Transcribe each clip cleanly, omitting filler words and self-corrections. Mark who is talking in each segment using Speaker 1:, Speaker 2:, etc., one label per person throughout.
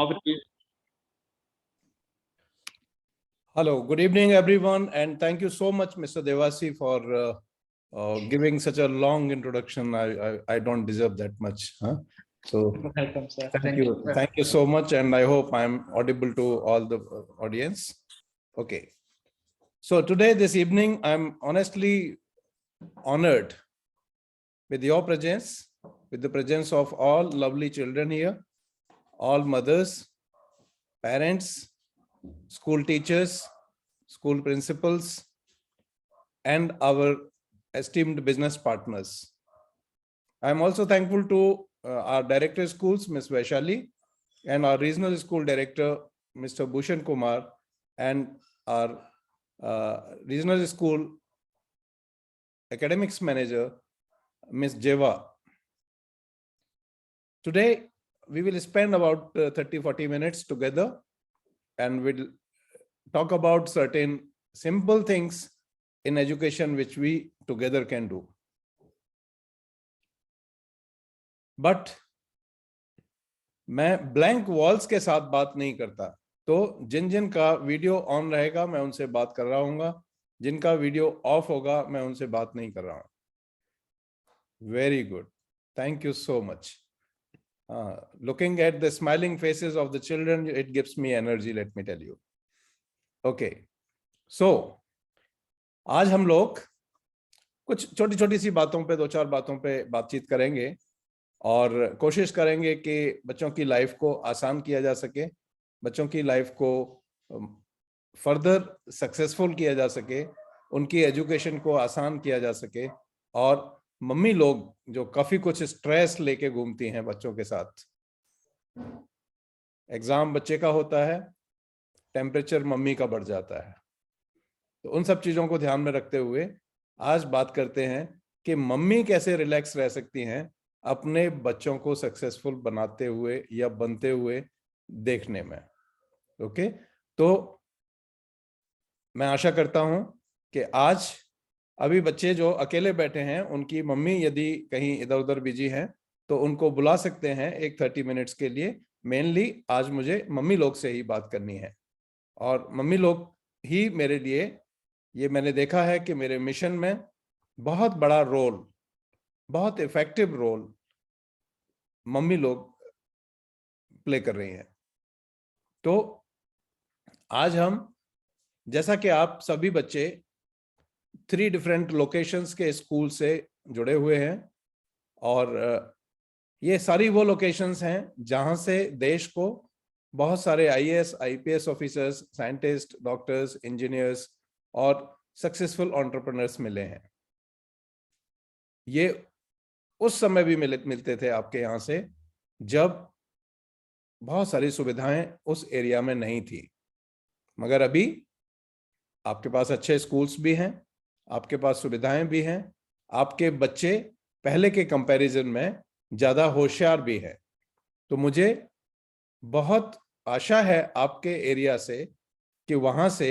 Speaker 1: How it is.
Speaker 2: Hello, good evening, everyone, and thank you so much, Mr. Devasi, for giving such a long introduction. I don't deserve that much. Huh? So,
Speaker 1: Welcome, sir.
Speaker 2: Thank you so much, and I hope I'm audible to all the audience. Okay. So today, this evening, I'm honestly honored with your presence, with the presence of all lovely children here, all mothers, parents, school teachers, school principals, and our esteemed business partners. I'm also thankful to our director schools, Ms. Vaishali, and our regional school director, Mr. Bhushan Kumar, and our regional school academics manager, Ms. Jeva. Today, we will spend about 30-40 minutes together, and we'll talk about certain simple things in education which we together can do. But मैं blank walls के साथ बात नहीं करता, तो जिन जिन का video on रहेगा मैं उनसे बात कर रहा हूँगा, जिनका वीडियो ऑफ होगा मैं उनसे बात नहीं कर रहा हूँ। Very good, thank you so much. Looking at the smiling faces of the children, it gives me energy, let me tell you. Okay, so आज हम लोग कुछ छोटी छोटी सी बातों पे, दो चार बातों पे बातचीत करेंगे और कोशिश करेंगे कि बच्चों की लाइफ को आसान किया जा सके, बच्चों की लाइफ को फर्दर सक्सेसफुल किया जा सके, उनकी एजुकेशन को आसान किया जा सके. और मम्मी लोग जो काफी कुछ स्ट्रेस लेके घूमती हैं बच्चों के साथ, एग्जाम बच्चे का होता है, टेम्परेचर मम्मी का बढ़ जाता है, तो उन सब चीजों को ध्यान में रखते हुए आज बात करते हैं कि मम्मी कैसे रिलैक्स रह सकती हैं अपने बच्चों को सक्सेसफुल बनाते हुए या बनते हुए देखने में. ओके, तो मैं आशा करता हूं कि आज अभी बच्चे जो अकेले बैठे हैं उनकी मम्मी यदि कहीं इधर उधर बिजी हैं तो उनको बुला सकते हैं एक 30 मिनट्स के लिए. मेनली आज मुझे मम्मी लोग से ही बात करनी है और मम्मी लोग ही मेरे लिए, ये मैंने देखा है कि मेरे मिशन में बहुत बड़ा रोल, बहुत इफेक्टिव रोल मम्मी लोग प्ले कर रही हैं. तो आज हम, जैसा कि आप सभी बच्चे 3 डिफरेंट लोकेशंस के स्कूल से जुड़े हुए हैं और ये सारी वो लोकेशंस हैं जहां से देश को बहुत सारे IAS, IPS officers, scientist, doctors, engineers और सक्सेसफुल एंटरप्रेन्योर्स मिले हैं. ये उस समय भी मिलते थे आपके यहाँ से जब बहुत सारी सुविधाएं उस एरिया में नहीं थी, मगर अभी आपके पास अच्छे स्कूल्स भी हैं, आपके पास सुविधाएं भी हैं, आपके बच्चे पहले के कंपैरिजन में ज्यादा होशियार भी हैं. तो मुझे बहुत आशा है आपके एरिया से कि वहां से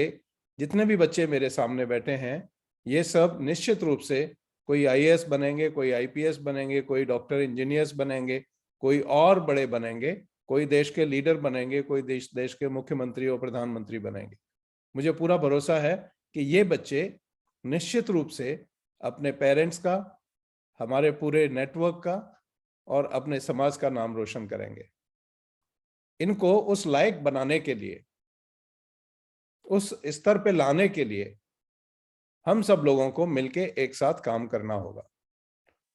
Speaker 2: जितने भी बच्चे मेरे सामने बैठे हैं ये सब निश्चित रूप से कोई आईएएस बनेंगे, कोई आईपीएस बनेंगे, कोई डॉक्टर इंजीनियर्स बनेंगे, कोई और बड़े बनेंगे, कोई देश के लीडर बनेंगे, कोई देश के मुख्यमंत्री और प्रधानमंत्री बनेंगे. मुझे पूरा भरोसा है कि ये बच्चे निश्चित रूप से अपने पेरेंट्स का, हमारे पूरे नेटवर्क का और अपने समाज का नाम रोशन करेंगे. इनको उस लायक बनाने के लिए, उस स्तर पे लाने के लिए हम सब लोगों को मिलके एक साथ काम करना होगा.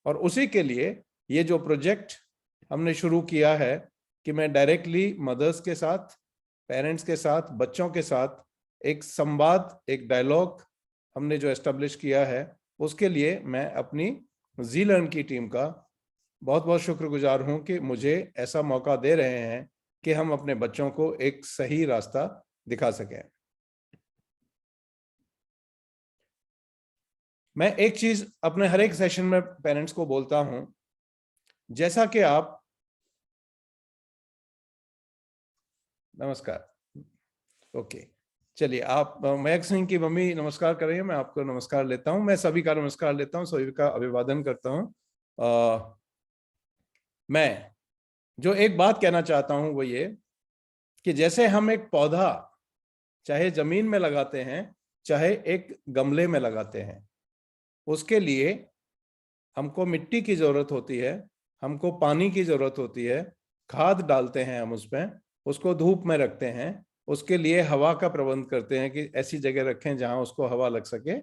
Speaker 2: और उसी के लिए ये जो प्रोजेक्ट हमने शुरू किया है कि मैं डायरेक्टली मदर्स के साथ, पेरेंट्स के साथ, बच्चों के साथ एक संवाद, एक डायलॉग हमने जो एस्टेब्लिश किया है, उसके लिए मैं अपनी जी-लर्न की टीम का बहुत बहुत शुक्रगुजार हूं कि मुझे ऐसा मौका दे रहे हैं कि हम अपने बच्चों को एक सही रास्ता दिखा सकें. मैं एक चीज अपने हर एक सेशन में पेरेंट्स को बोलता हूं, जैसा कि आप, नमस्कार, ओके, चलिए आप मयंक सिंह की मम्मी नमस्कार कर रही है, मैं आपको नमस्कार लेता हूं, मैं सभी का नमस्कार लेता हूं, सभी का अभिवादन करता हूं. मैं जो एक बात कहना चाहता हूं वो ये कि जैसे हम एक पौधा चाहे जमीन में लगाते हैं चाहे एक गमले में लगाते हैं, उसके लिए हमको मिट्टी की जरूरत होती है, हमको पानी की जरूरत होती है, खाद डालते हैं हम उसमें, उसको धूप में रखते हैं, उसके लिए हवा का प्रबंध करते हैं कि ऐसी जगह रखें जहां उसको हवा लग सके,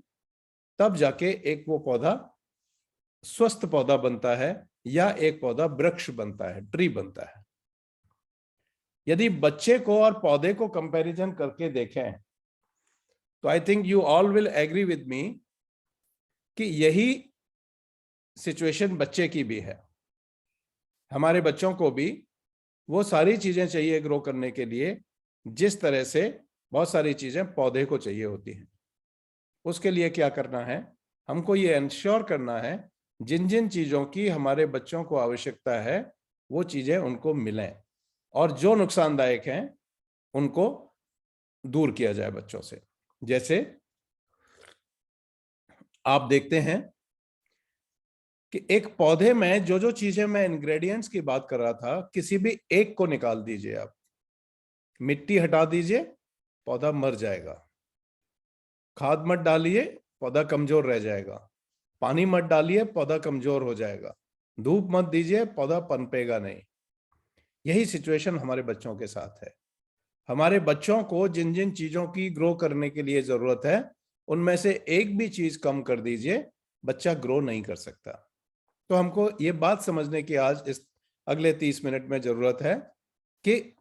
Speaker 2: तब जाके एक वो पौधा स्वस्थ पौधा बनता है या एक पौधा वृक्ष बनता है, ट्री बनता है। यदि बच्चे को और पौधे को कंपैरिजन करके देखें तो I think you all will agree with me कि यही सिचुएशन बच्चे की भी है। हमारे बच्चों को भी वो सारी चीजें चाहिए ग्रो करने के लिए जिस तरह से बहुत सारी चीजें पौधे को चाहिए होती हैं। उसके लिए क्या करना है, हमको ये इंश्योर करना है जिन जिन चीजों की हमारे बच्चों को आवश्यकता है वो चीजें उनको मिलें, और जो नुकसानदायक हैं उनको दूर किया जाए बच्चों से। जैसे आप देखते हैं कि एक पौधे में जो जो चीजें मैं इंग्रेडिएंट्स की बात कर रहा था, किसी भी एक को निकाल दीजिए आप, मिट्टी हटा दीजिए, पौधा मर जाएगा। खाद मत डालिए, पौधा कमजोर रह जाएगा। पानी मत डालिए, पौधा कमजोर हो जाएगा। धूप मत दीजिए, पौधा पनपेगा नहीं। यही सिचुएशन हमारे बच्चों के साथ है। हमारे बच्चों को जिन जिन चीजों की ग्रो करने के लिए जरूरत है उनमें से एक भी चीज कम कर दीजिए, बच्चा ग्रो नहीं कर सकता। तो हमको ये बात समझने की आज इस अगले 30 मिनट में जरूरत है कि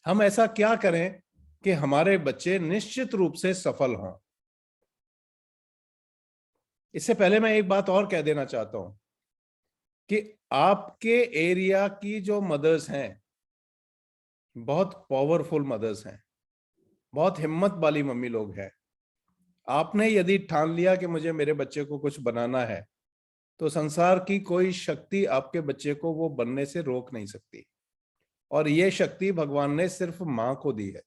Speaker 2: हम ऐसा क्या करें कि हमारे बच्चे निश्चित रूप से सफल हों। इससे पहले मैं एक बात और कह देना चाहता हूं कि आपके एरिया की जो मदर्स हैं बहुत पावरफुल मदर्स हैं, बहुत हिम्मत वाली मम्मी लोग हैं। आपने यदि ठान लिया कि मुझे मेरे बच्चे को कुछ बनाना है तो संसार की कोई शक्ति आपके बच्चे को वो बनने से रोक नहीं सकती। और ये शक्ति भगवान ने सिर्फ मां को दी है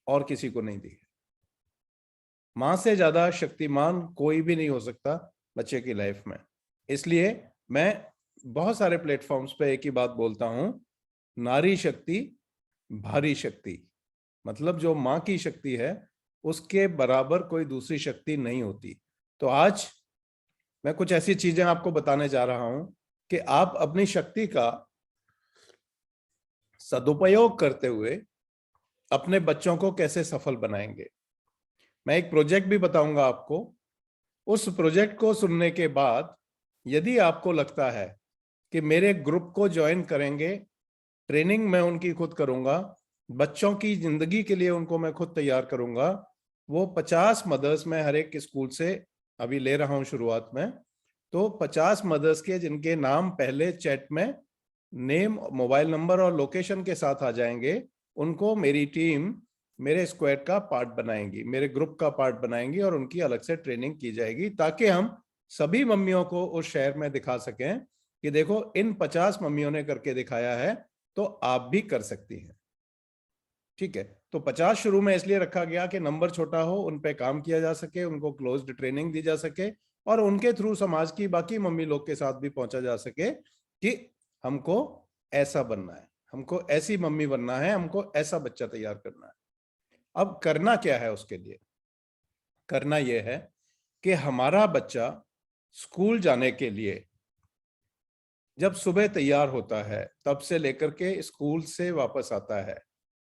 Speaker 2: और किसी को नहीं दी है। मां से ज्यादा शक्तिमान कोई भी नहीं हो सकता बच्चे की लाइफ में। इसलिए मैं बहुत सारे प्लेटफॉर्म्स पे एक ही बात बोलता हूं, नारी शक्ति भारी शक्ति, मतलब जो मां की शक्ति है उसके बराबर कोई दूसरी शक्ति नहीं होती। तो आज मैं कुछ ऐसी चीजें आपको बताने जा रहा हूं कि आप अपनी शक्ति का सदुपयोग करते हुए अपने बच्चों को कैसे सफल बनाएंगे। मैं एक प्रोजेक्ट भी बताऊंगा आपको। उस प्रोजेक्ट को सुनने के बाद यदि आपको लगता है कि मेरे ग्रुप को ज्वाइन करेंगे, ट्रेनिंग मैं उनकी खुद करूंगा, बच्चों की जिंदगी के लिए उनको मैं खुद तैयार करूंगा। वो 50 मदर्स में हर एक स्कूल से अभी ले रहा हूं शुरुआत में, तो 50 मदर्स के जिनके नाम पहले चैट में नेम, मोबाइल नंबर और लोकेशन के साथ आ जाएंगे, उनको मेरी टीम मेरे स्क्वाड का पार्ट बनाएंगी, मेरे ग्रुप का पार्ट बनाएंगी और उनकी अलग से ट्रेनिंग की जाएगी ताकि हम सभी मम्मियों को उस शहर में दिखा सकें कि देखो इन 50 मम्मियों ने करके दिखाया है तो आप भी कर सकती हैं। ठीक है, तो 50 शुरू में इसलिए रखा गया कि नंबर छोटा हो, उन पे काम किया जा सके, उनको क्लोज्ड ट्रेनिंग दी जा सके और उनके थ्रू समाज की बाकी मम्मी लोग के साथ भी पहुंचा जा सके कि हमको ऐसा बनना है, हमको ऐसी मम्मी बनना है, हमको ऐसा बच्चा तैयार करना है। अब करना क्या है उसके लिए? करना यह है कि हमारा बच्चा स्कूल जाने के लिए जब सुबह तैयार होता है तब से लेकर के स्कूल से वापस आता है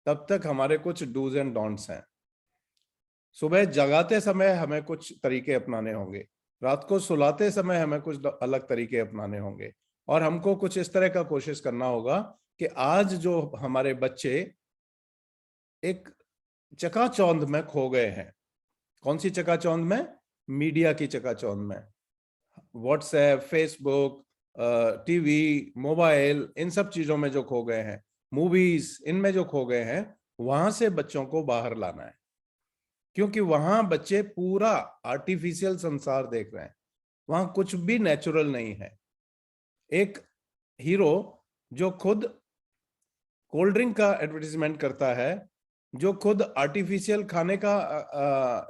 Speaker 2: तब तक हमारे कुछ डूज एंड डोंट्स हैं। सुबह जगाते समय हमें कुछ तरीके अपनाने होंगे, रात को सुलाते समय हमें कुछ अलग तरीके अपनाने होंगे, और हमको कुछ इस तरह का कोशिश करना होगा कि आज जो हमारे बच्चे एक चकाचौंध में खो गए हैं। कौन सी चकाचौंध में? मीडिया की चकाचौंध में। व्हाट्सएप, फेसबुक, टीवी, मोबाइल, इन सब चीजों में जो खो गए हैं, मूवीज, इनमें जो खो गए हैं, वहां से बच्चों को बाहर लाना है। क्योंकि वहां बच्चे पूरा आर्टिफिशियल संसार देख रहे हैं, वहां कुछ भी नेचुरल नहीं है। एक हीरो जो खुद कोल्ड ड्रिंक का एडवर्टीजमेंट करता है, जो खुद आर्टिफिशियल खाने का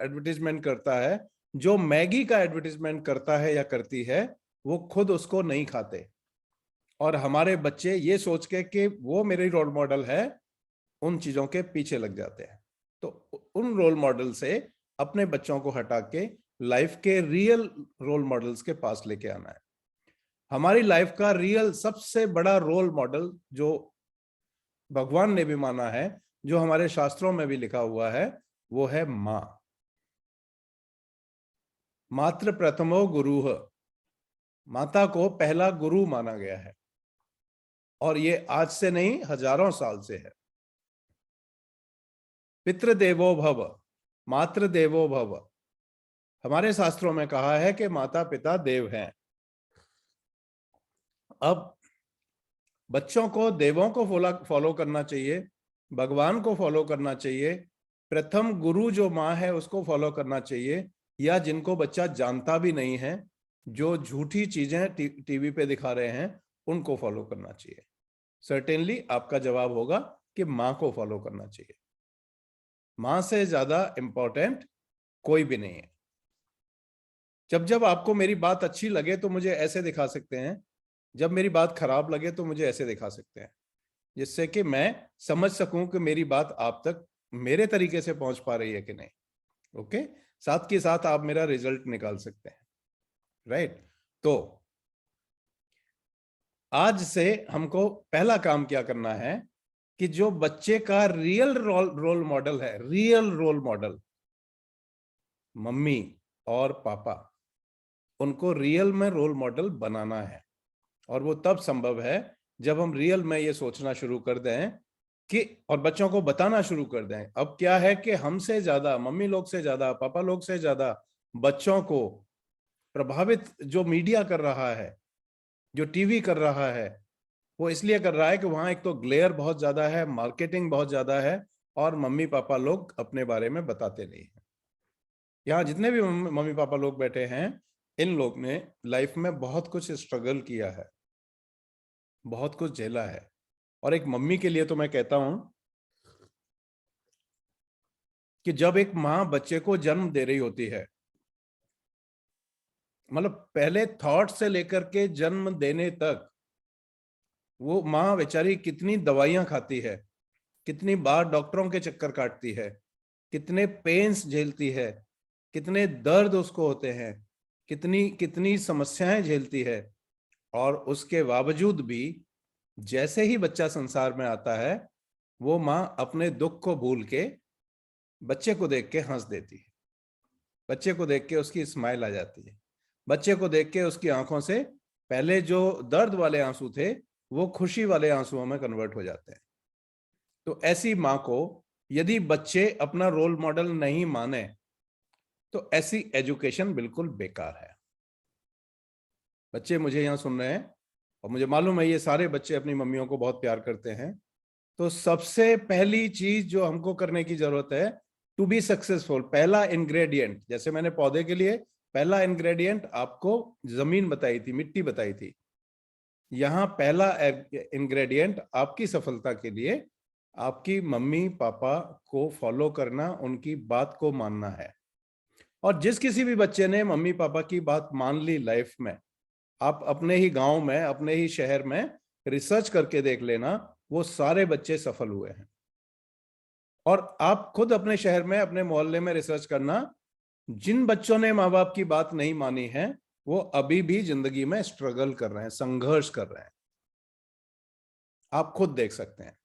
Speaker 2: एडवर्टीजमेंट करता है, जो मैगी का एडवर्टीजमेंट करता है या करती है, वो खुद उसको नहीं खाते। और हमारे बच्चे ये सोच के कि वो मेरी रोल मॉडल है, उन चीजों के पीछे लग जाते हैं। तो उन रोल मॉडल से अपने बच्चों को हटा के लाइफ के रियल रोल मॉडल्स के पास लेके आना है। हमारी लाइफ का रियल सबसे बड़ा रोल मॉडल जो भगवान ने भी माना है, जो हमारे शास्त्रों में भी लिखा हुआ है, वो है मां। मात्र प्रथमो गुरुः, माता को पहला गुरु माना गया है, और ये आज से नहीं हजारों साल से है। पितृदेवो भव, मातृ देवो भव, हमारे शास्त्रों में कहा है कि माता पिता देव हैं। अब बच्चों को देवों को फॉलो करना चाहिए, भगवान को फॉलो करना चाहिए, प्रथम गुरु जो माँ है उसको फॉलो करना चाहिए, या जिनको बच्चा जानता भी नहीं है, जो झूठी चीजें टीवी पे दिखा रहे हैं, उनको फॉलो करना चाहिए। सर्टेनली आपका जवाब होगा कि माँ को फॉलो करना चाहिए। माँ से ज्यादा इंपॉर्टेंट कोई भी नहीं है। जब जब आपको मेरी बात अच्छी लगे तो मुझे ऐसे दिखा सकते हैं, जब मेरी बात खराब लगे तो मुझे ऐसे दिखा सकते हैं, जिससे कि मैं समझ सकूं कि मेरी बात आप तक मेरे तरीके से पहुंच पा रही है कि नहीं। ओके, साथ के साथ आप मेरा रिजल्ट निकाल सकते हैं, राइट। तो आज से हमको पहला काम क्या करना है कि जो बच्चे का रियल रोल मॉडल है, रियल रोल मॉडल मम्मी और पापा, उनको रियल में रोल मॉडल बनाना है। और वो तब संभव है जब हम रियल में ये सोचना शुरू कर दें कि, और बच्चों को बताना शुरू कर दें। अब क्या है कि हमसे ज्यादा, मम्मी लोग से ज्यादा, पापा लोग से ज्यादा बच्चों को प्रभावित जो मीडिया कर रहा है, जो टीवी कर रहा है, वो इसलिए कर रहा है कि वहां एक तो ग्लेयर बहुत ज्यादा है, मार्केटिंग बहुत ज्यादा है, और मम्मी पापा लोग अपने बारे में बताते नहीं है। यहाँ जितने भी मम्मी पापा लोग बैठे हैं, इन लोग ने लाइफ में बहुत कुछ स्ट्रगल किया है, बहुत कुछ झेला है। और एक मम्मी के लिए तो मैं कहता हूं कि जब एक माँ बच्चे को जन्म दे रही होती है, मतलब पहले थॉट से लेकर के जन्म देने तक, वो माँ बेचारी कितनी दवाइयां खाती है, कितनी बार डॉक्टरों के चक्कर काटती है, कितने पेन्स झेलती है, कितने दर्द उसको होते हैं, कितनी कितनी समस्याएं झेलती है। और उसके बावजूद भी जैसे ही बच्चा संसार में आता है, वो माँ अपने दुख को भूल के बच्चे को देख के हंस देती है, बच्चे को देख के उसकी स्माइल आ जाती है, बच्चे को देख के उसकी आंखों से पहले जो दर्द वाले आंसू थे वो खुशी वाले आंसुओं में कन्वर्ट हो जाते हैं। तो ऐसी माँ को यदि बच्चे अपना रोल मॉडल नहीं माने, तो ऐसी एजुकेशन बिल्कुल बेकार है। बच्चे मुझे यहाँ सुन रहे हैं, और मुझे मालूम है ये सारे बच्चे अपनी मम्मियों को बहुत प्यार करते हैं। तो सबसे पहली चीज जो हमको करने की जरूरत है टू बी सक्सेसफुल, पहला इंग्रेडिएंट, जैसे मैंने पौधे के लिए पहला इंग्रेडिएंट आपको जमीन बताई थी, मिट्टी बताई थी, यहां पहला इंग्रेडिएंट आपकी सफलता के लिए आपकी मम्मी पापा को फॉलो करना, उनकी बात को मानना है। और जिस किसी भी बच्चे ने मम्मी पापा की बात मान ली लाइफ में, आप अपने ही गांव में, अपने ही शहर में रिसर्च करके देख लेना, वो सारे बच्चे सफल हुए हैं। और आप खुद अपने शहर में, अपने मोहल्ले में रिसर्च करना, जिन बच्चों ने माँ बाप की बात नहीं मानी है, वो अभी भी जिंदगी में स्ट्रगल कर रहे हैं, संघर्ष कर रहे हैं। आप खुद देख सकते हैं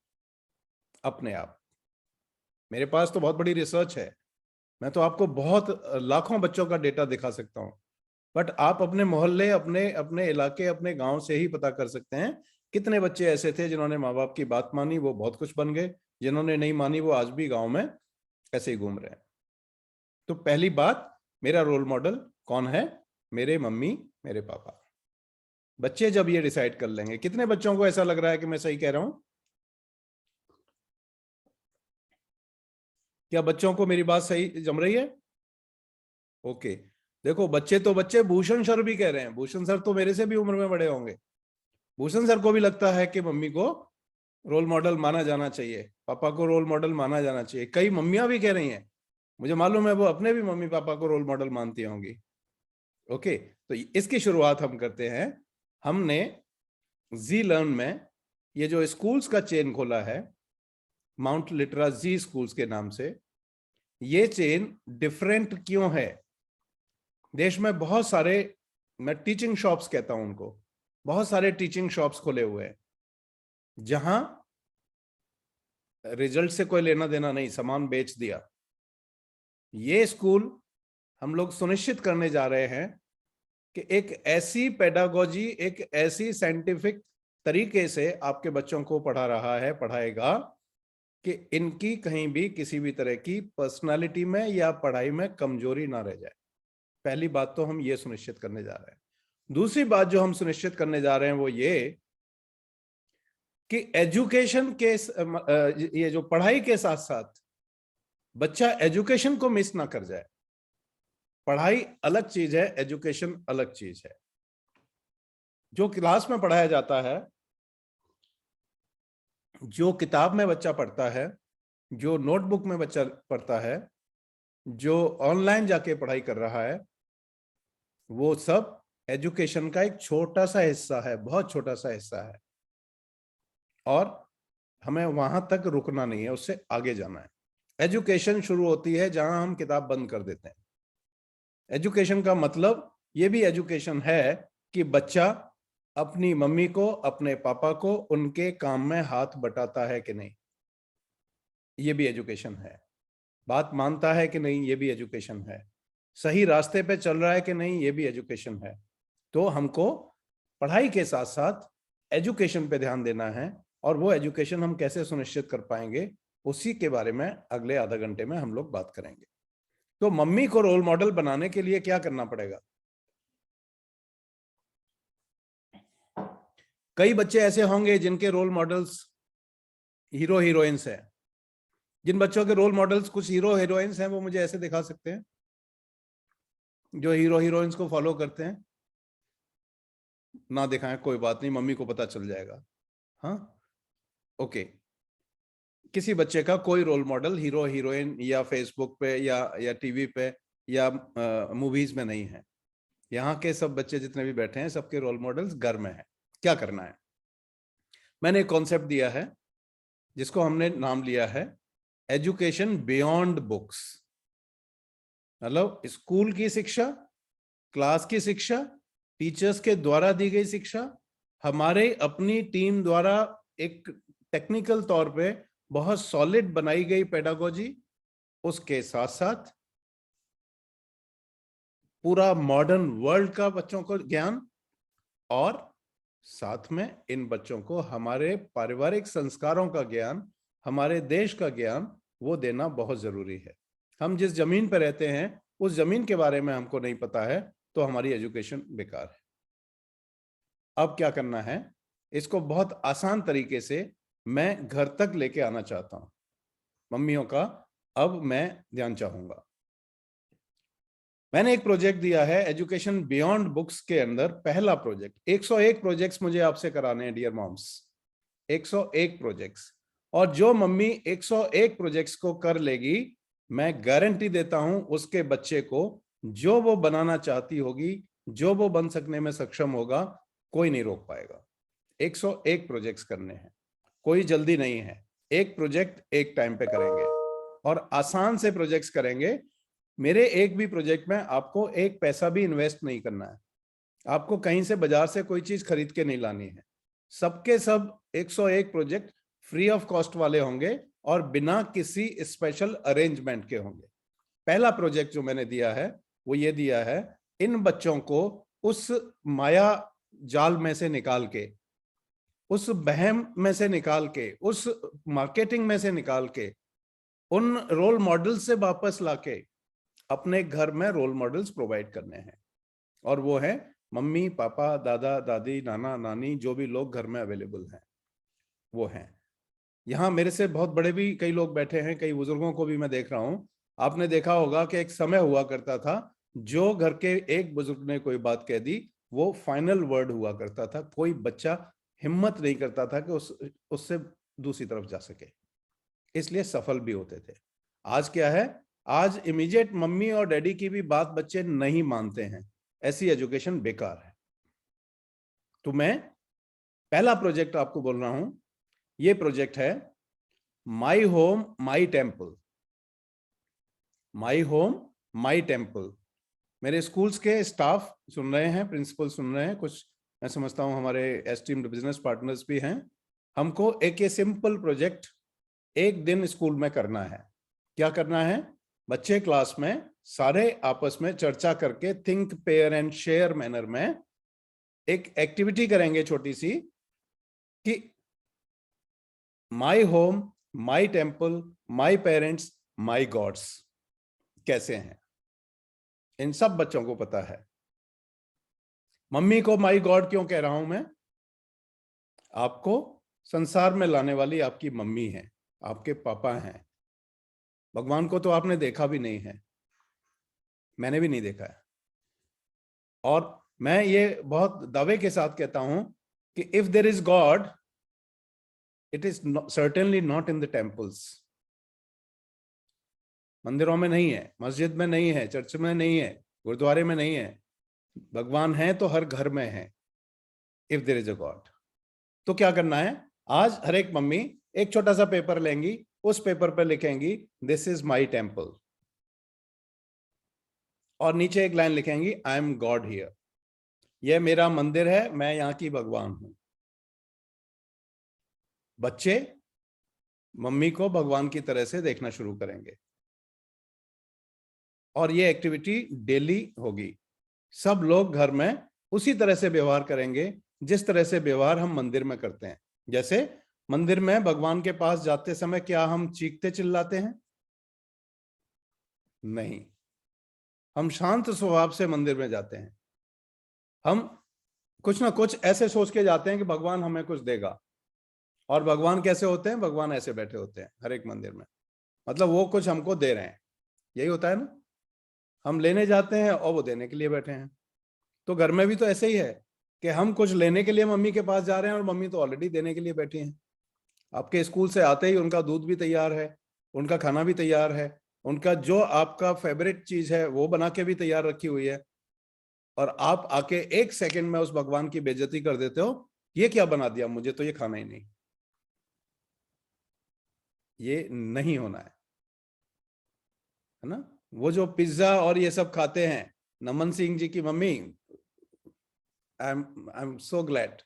Speaker 2: अपने आप। मेरे पास तो बहुत बड़ी रिसर्च है, मैं तो आपको बहुत लाखों बच्चों का डेटा दिखा सकता हूं। बट आप अपने मोहल्ले, अपने अपने इलाके, अपने गांव से ही पता कर सकते हैं कितने बच्चे ऐसे थे जिन्होंने माँ बाप की बात मानी, वो बहुत कुछ बन गए, जिन्होंने नहीं मानी वो आज भी गांव में ऐसे ही घूम रहे हैं। तो पहली बात, मेरा रोल मॉडल कौन है? मेरे मम्मी, मेरे पापा। बच्चे जब ये डिसाइड कर लेंगे, कितने बच्चों को ऐसा लग रहा है कि मैं सही कह रहा हूं? क्या बच्चों को मेरी बात सही जम रही है? ओके। देखो बच्चे तो बच्चे, भूषण सर भी कह रहे हैं, भूषण सर तो मेरे से भी उम्र में बड़े होंगे, भूषण सर को भी लगता है कि मम्मी को रोल मॉडल माना जाना चाहिए, पापा को रोल मॉडल माना जाना चाहिए। कई मम्मियां भी कह रही हैं, मुझे मालूम है वो अपने भी मम्मी पापा को रोल मॉडल मानती होंगी। ओके, तो इसकी शुरुआत हम करते हैं। हमने जी लर्न में ये जो स्कूल्स का चेन खोला है, माउंट लिटरा जी स्कूल्स के नाम से। ये चेन डिफरेंट क्यों है? देश में बहुत सारे, मैं टीचिंग शॉप्स कहता हूं उनको, बहुत सारे टीचिंग शॉप्स खुले हुए हैं जहां रिजल्ट से कोई लेना देना नहीं, सामान बेच दिया। ये स्कूल हम लोग सुनिश्चित करने जा रहे हैं कि एक ऐसी पेडागोजी, एक ऐसी साइंटिफिक तरीके से आपके बच्चों को पढ़ा रहा है, पढ़ाएगा कि इनकी कहीं भी किसी भी तरह की पर्सनालिटी में या पढ़ाई में कमजोरी ना रह जाए। पहली बात तो हम ये सुनिश्चित करने जा रहे हैं। दूसरी बात जो हम सुनिश्चित करने जा रहे हैं वो ये कि एजुकेशन के, ये जो पढ़ाई के साथ साथ बच्चा एजुकेशन को मिस ना कर जाए। पढ़ाई अलग चीज है, एजुकेशन अलग चीज है। जो क्लास में पढ़ाया जाता है, जो किताब में बच्चा पढ़ता है, जो नोटबुक में बच्चा पढ़ता है, जो ऑनलाइन जाके पढ़ाई कर रहा है, वो सब एजुकेशन का एक छोटा सा हिस्सा है, बहुत छोटा सा हिस्सा है। और हमें वहां तक रुकना नहीं है, उससे आगे जाना है। एजुकेशन शुरू होती है जहां हम किताब बंद कर देते हैं। एजुकेशन का मतलब ये भी एजुकेशन है कि बच्चा अपनी मम्मी को, अपने पापा को उनके काम में हाथ बटाता है कि नहीं, ये भी एजुकेशन है। बात मानता है कि नहीं, ये भी एजुकेशन है। सही रास्ते पे चल रहा है कि नहीं, ये भी एजुकेशन है। तो हमको पढ़ाई के साथ साथ एजुकेशन पे ध्यान देना है, और वो एजुकेशन हम कैसे सुनिश्चित कर पाएंगे उसी के बारे में अगले आधा घंटे में हम लोग बात करेंगे। तो मम्मी को रोल मॉडल बनाने के लिए क्या करना पड़ेगा? कई बच्चे ऐसे होंगे जिनके रोल मॉडल्स हीरो हीरोइंस हैं। जिन बच्चों के रोल मॉडल्स कुछ हीरो हीरोइंस हैं, वो मुझे ऐसे दिखा सकते हैं जो हीरो हीरोइंस को फॉलो करते हैं। ना दिखाएं कोई बात नहीं, मम्मी को पता चल जाएगा। हाँ, ओके। किसी बच्चे का कोई रोल मॉडल हीरो हीरोइन या फेसबुक पे या टीवी पे या मूवीज में नहीं है। यहाँ के सब बच्चे जितने भी बैठे हैं, सबके रोल मॉडल्स घर में है। क्या करना है? मैंने एक कॉन्सेप्ट दिया है जिसको हमने नाम लिया है एजुकेशन बियॉन्ड बुक्स। मतलब स्कूल की शिक्षा, क्लास की शिक्षा, टीचर्स के द्वारा दी गई शिक्षा, हमारे अपनी टीम द्वारा एक टेक्निकल तौर पे बहुत सॉलिड बनाई गई पेडागोजी, उसके साथ साथ पूरा मॉडर्न वर्ल्ड का बच्चों को ज्ञान, और साथ में इन बच्चों को हमारे पारिवारिक संस्कारों का ज्ञान, हमारे देश का ज्ञान, वो देना बहुत जरूरी है। हम जिस जमीन पर रहते हैं उस जमीन के बारे में हमको नहीं पता है तो हमारी एजुकेशन बेकार है। अब क्या करना है? इसको बहुत आसान तरीके से मैं घर तक लेके आना चाहता हूं। मम्मियों का अब मैं ध्यान चाहूंगा। मैंने एक प्रोजेक्ट दिया है एजुकेशन बियॉन्ड बुक्स के अंदर। पहला प्रोजेक्ट, 101 प्रोजेक्ट्स मुझे आपसे कराने हैं डियर मॉम्स, 101 प्रोजेक्ट्स। और जो मम्मी 101 प्रोजेक्ट्स को कर लेगी, मैं गारंटी देता हूं उसके बच्चे को जो वो बनाना चाहती होगी, जो वो बन सकने में सक्षम होगा, कोई नहीं रोक पाएगा। 101 प्रोजेक्ट्स करने हैं, कोई जल्दी नहीं है। एक प्रोजेक्ट एक टाइम पे करेंगे और आसान से प्रोजेक्ट्स करेंगे। मेरे एक भी प्रोजेक्ट में आपको एक पैसा भी इन्वेस्ट नहीं करना है। आपको कहीं से बाजार से कोई चीज खरीद के नहीं लानी है। सबके सब 101 प्रोजेक्ट फ्री ऑफ कॉस्ट वाले होंगे और बिना किसी स्पेशल अरेंजमेंट के होंगे। पहला प्रोजेक्ट जो मैंने दिया है वो ये दिया है, इन बच्चों को उस माया जाल में से निकाल के, उस बहम में से निकाल के, उस मार्केटिंग में से निकाल के, उन रोल मॉडल से वापस लाके अपने घर में रोल मॉडल्स प्रोवाइड करने हैं। और वो है मम्मी पापा, दादा दादी, नाना नानी, जो भी लोग घर में अवेलेबल हैं वो हैं। यहाँ मेरे से बहुत बड़े भी कई लोग बैठे हैं, कई बुजुर्गों को भी मैं देख रहा हूँ। आपने देखा होगा कि एक समय हुआ करता था, जो घर के एक बुजुर्ग ने कोई बात कह दी वो फाइनल वर्ड हुआ करता था। कोई बच्चा हिम्मत नहीं करता था कि उससे दूसरी तरफ जा सके, इसलिए सफल भी होते थे। आज क्या है? आज इमीडिएट मम्मी और डैडी की भी बात बच्चे नहीं मानते हैं। ऐसी एजुकेशन बेकार है। तो मैं पहला प्रोजेक्ट आपको बोल रहा हूं, ये प्रोजेक्ट है माई home my temple, my home my temple. मेरे स्कूल्स के स्टाफ सुन रहे हैं, प्रिंसिपल सुन रहे हैं, कुछ मैं समझता हूं हमारे एस्टीम्ड बिजनेस पार्टनर्स भी हैं। हमको एक ये सिंपल प्रोजेक्ट एक दिन स्कूल में करना है। क्या करना है? बच्चे क्लास में सारे आपस में चर्चा करके think pair and share manner में एक एक्टिविटी करेंगे छोटी सी, कि my home my temple my parents my gods कैसे हैं। इन सब बच्चों को पता है। मम्मी को माई गॉड क्यों कह रहा हूं मैं? आपको संसार में लाने वाली आपकी मम्मी है, आपके पापा हैं। भगवान को तो आपने देखा भी नहीं है, मैंने भी नहीं देखा है। और मैं ये बहुत दावे के साथ कहता हूं कि if there is God, it is certainly not in the temples. मंदिरों में नहीं है, मस्जिद में नहीं है, चर्च में नहीं है, गुरुद्वारे में नहीं है। भगवान है तो हर घर में है, if there is a god. तो क्या करना है? आज हर एक मम्मी एक छोटा सा पेपर लेंगी, उस पेपर पर लिखेंगी दिस इज माई टेम्पल, और नीचे एक लाइन लिखेंगी आई एम गॉड हियर। यह मेरा मंदिर है, मैं यहां की भगवान हूं। बच्चे मम्मी को भगवान की तरह से देखना शुरू करेंगे, और ये एक्टिविटी डेली होगी। सब लोग घर में उसी तरह से व्यवहार करेंगे जिस तरह से व्यवहार हम मंदिर में करते हैं। जैसे मंदिर में भगवान के पास जाते समय क्या हम चीखते चिल्लाते हैं? नहीं, हम शांत स्वभाव से मंदिर में जाते हैं। हम कुछ ना कुछ ऐसे सोच के जाते हैं कि भगवान हमें कुछ देगा। और भगवान कैसे होते हैं? भगवान ऐसे बैठे होते हैं हर एक मंदिर में, मतलब वो कुछ हमको दे रहे हैं। यही होता है ना, हम लेने जाते हैं और वो देने के लिए बैठे हैं। तो घर में भी तो ऐसे ही है कि हम कुछ लेने के लिए मम्मी के पास जा रहे हैं और मम्मी तो ऑलरेडी देने के लिए बैठी हैं। आपके स्कूल से आते ही उनका दूध भी तैयार है, उनका खाना भी तैयार है, उनका जो आपका फेवरेट चीज है वो बना के भी तैयार रखी हुई है, और आप आके एक सेकंड में उस भगवान की बेइज्जती कर देते हो, ये क्या बना दिया, मुझे तो ये खाना ही नहीं। ये नहीं होना है ना। वो जो पिज्जा और ये सब खाते हैं, नमन सिंह जी की mummy, I am so glad.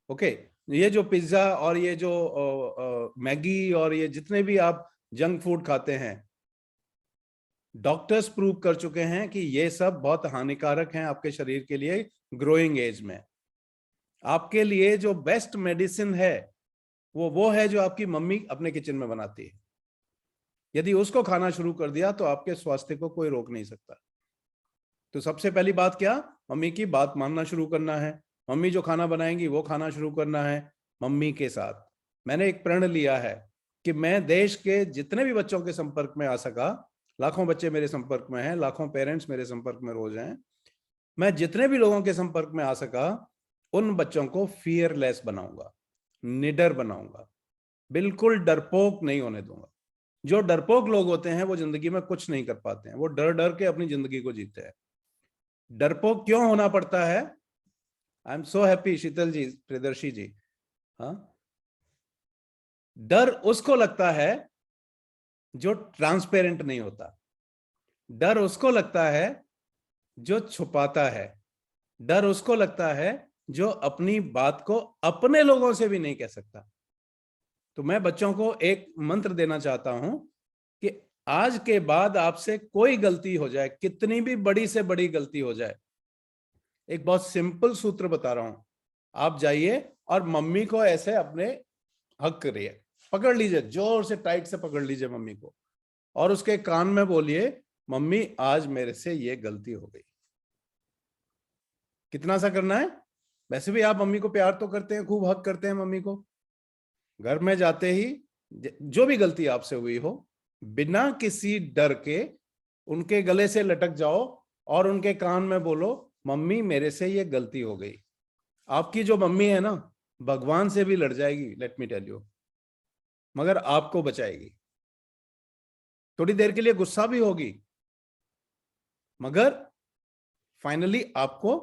Speaker 2: Okay, ये जो पिज्जा और ये जो मैगी और ये जितने भी आप जंक फूड खाते हैं, डॉक्टर्स प्रूव कर चुके हैं कि ये सब बहुत हानिकारक हैं आपके शरीर के लिए ग्रोइंग एज में। आपके लिए जो बेस्ट मेडिसिन है वो है जो आपकी मम्मी अपने किचन में बनाती है। यदि उसको खाना शुरू कर दिया तो आपके स्वास्थ्य को कोई रोक नहीं सकता। तो सबसे पहली बात क्या? मम्मी की बात मानना शुरू करना है। मम्मी जो खाना बनाएंगी वो खाना शुरू करना है मम्मी के साथ। मैंने एक प्रण लिया है कि मैं देश के जितने भी बच्चों के संपर्क में आ सका, लाखों बच्चे मेरे संपर्क में हैं, लाखों पेरेंट्स मेरे संपर्क में रोज हैं, मैं जितने भी लोगों के संपर्क में आ सका उन बच्चों को फियरलेस बनाऊंगा, निडर बनाऊंगा, बिल्कुल डरपोक नहीं होने दूंगा। जो डरपोक लोग होते हैं वो जिंदगी में कुछ नहीं कर पाते हैं, वो डर डर के अपनी जिंदगी को जीते हैं। डरपोक क्यों होना पड़ता है? आई एम सो हैप्पी शीतल जी, प्रियदर्शी जी। हाँ, डर उसको लगता है जो ट्रांसपेरेंट नहीं होता। डर उसको लगता है जो छुपाता है। डर उसको लगता है जो अपनी बात को अपने लोगों से भी नहीं कह सकता। तो मैं बच्चों को एक मंत्र देना चाहता हूं कि आज के बाद आपसे कोई गलती हो जाए, कितनी भी बड़ी से बड़ी गलती हो जाए, एक बहुत सिंपल सूत्र बता रहा हूं, आप जाइए और मम्मी को ऐसे अपने हक करिए, पकड़ लीजिए, जोर से टाइट से पकड़ लीजिए मम्मी को, और उसके कान में बोलिए मम्मी आज मेरे से ये गलती हो गई। कितना सा करना है? वैसे भी आप मम्मी को प्यार तो करते हैं, खूब हक करते हैं मम्मी को। घर में जाते ही जो भी गलती आपसे हुई हो, बिना किसी डर के उनके गले से लटक जाओ और उनके कान में बोलो मम्मी मेरे से ये गलती हो गई। आपकी जो मम्मी है ना, भगवान से भी लड़ जाएगी, लेट मी टेल यू, मगर आपको बचाएगी। थोड़ी देर के लिए गुस्सा भी होगी, मगर फाइनली आपको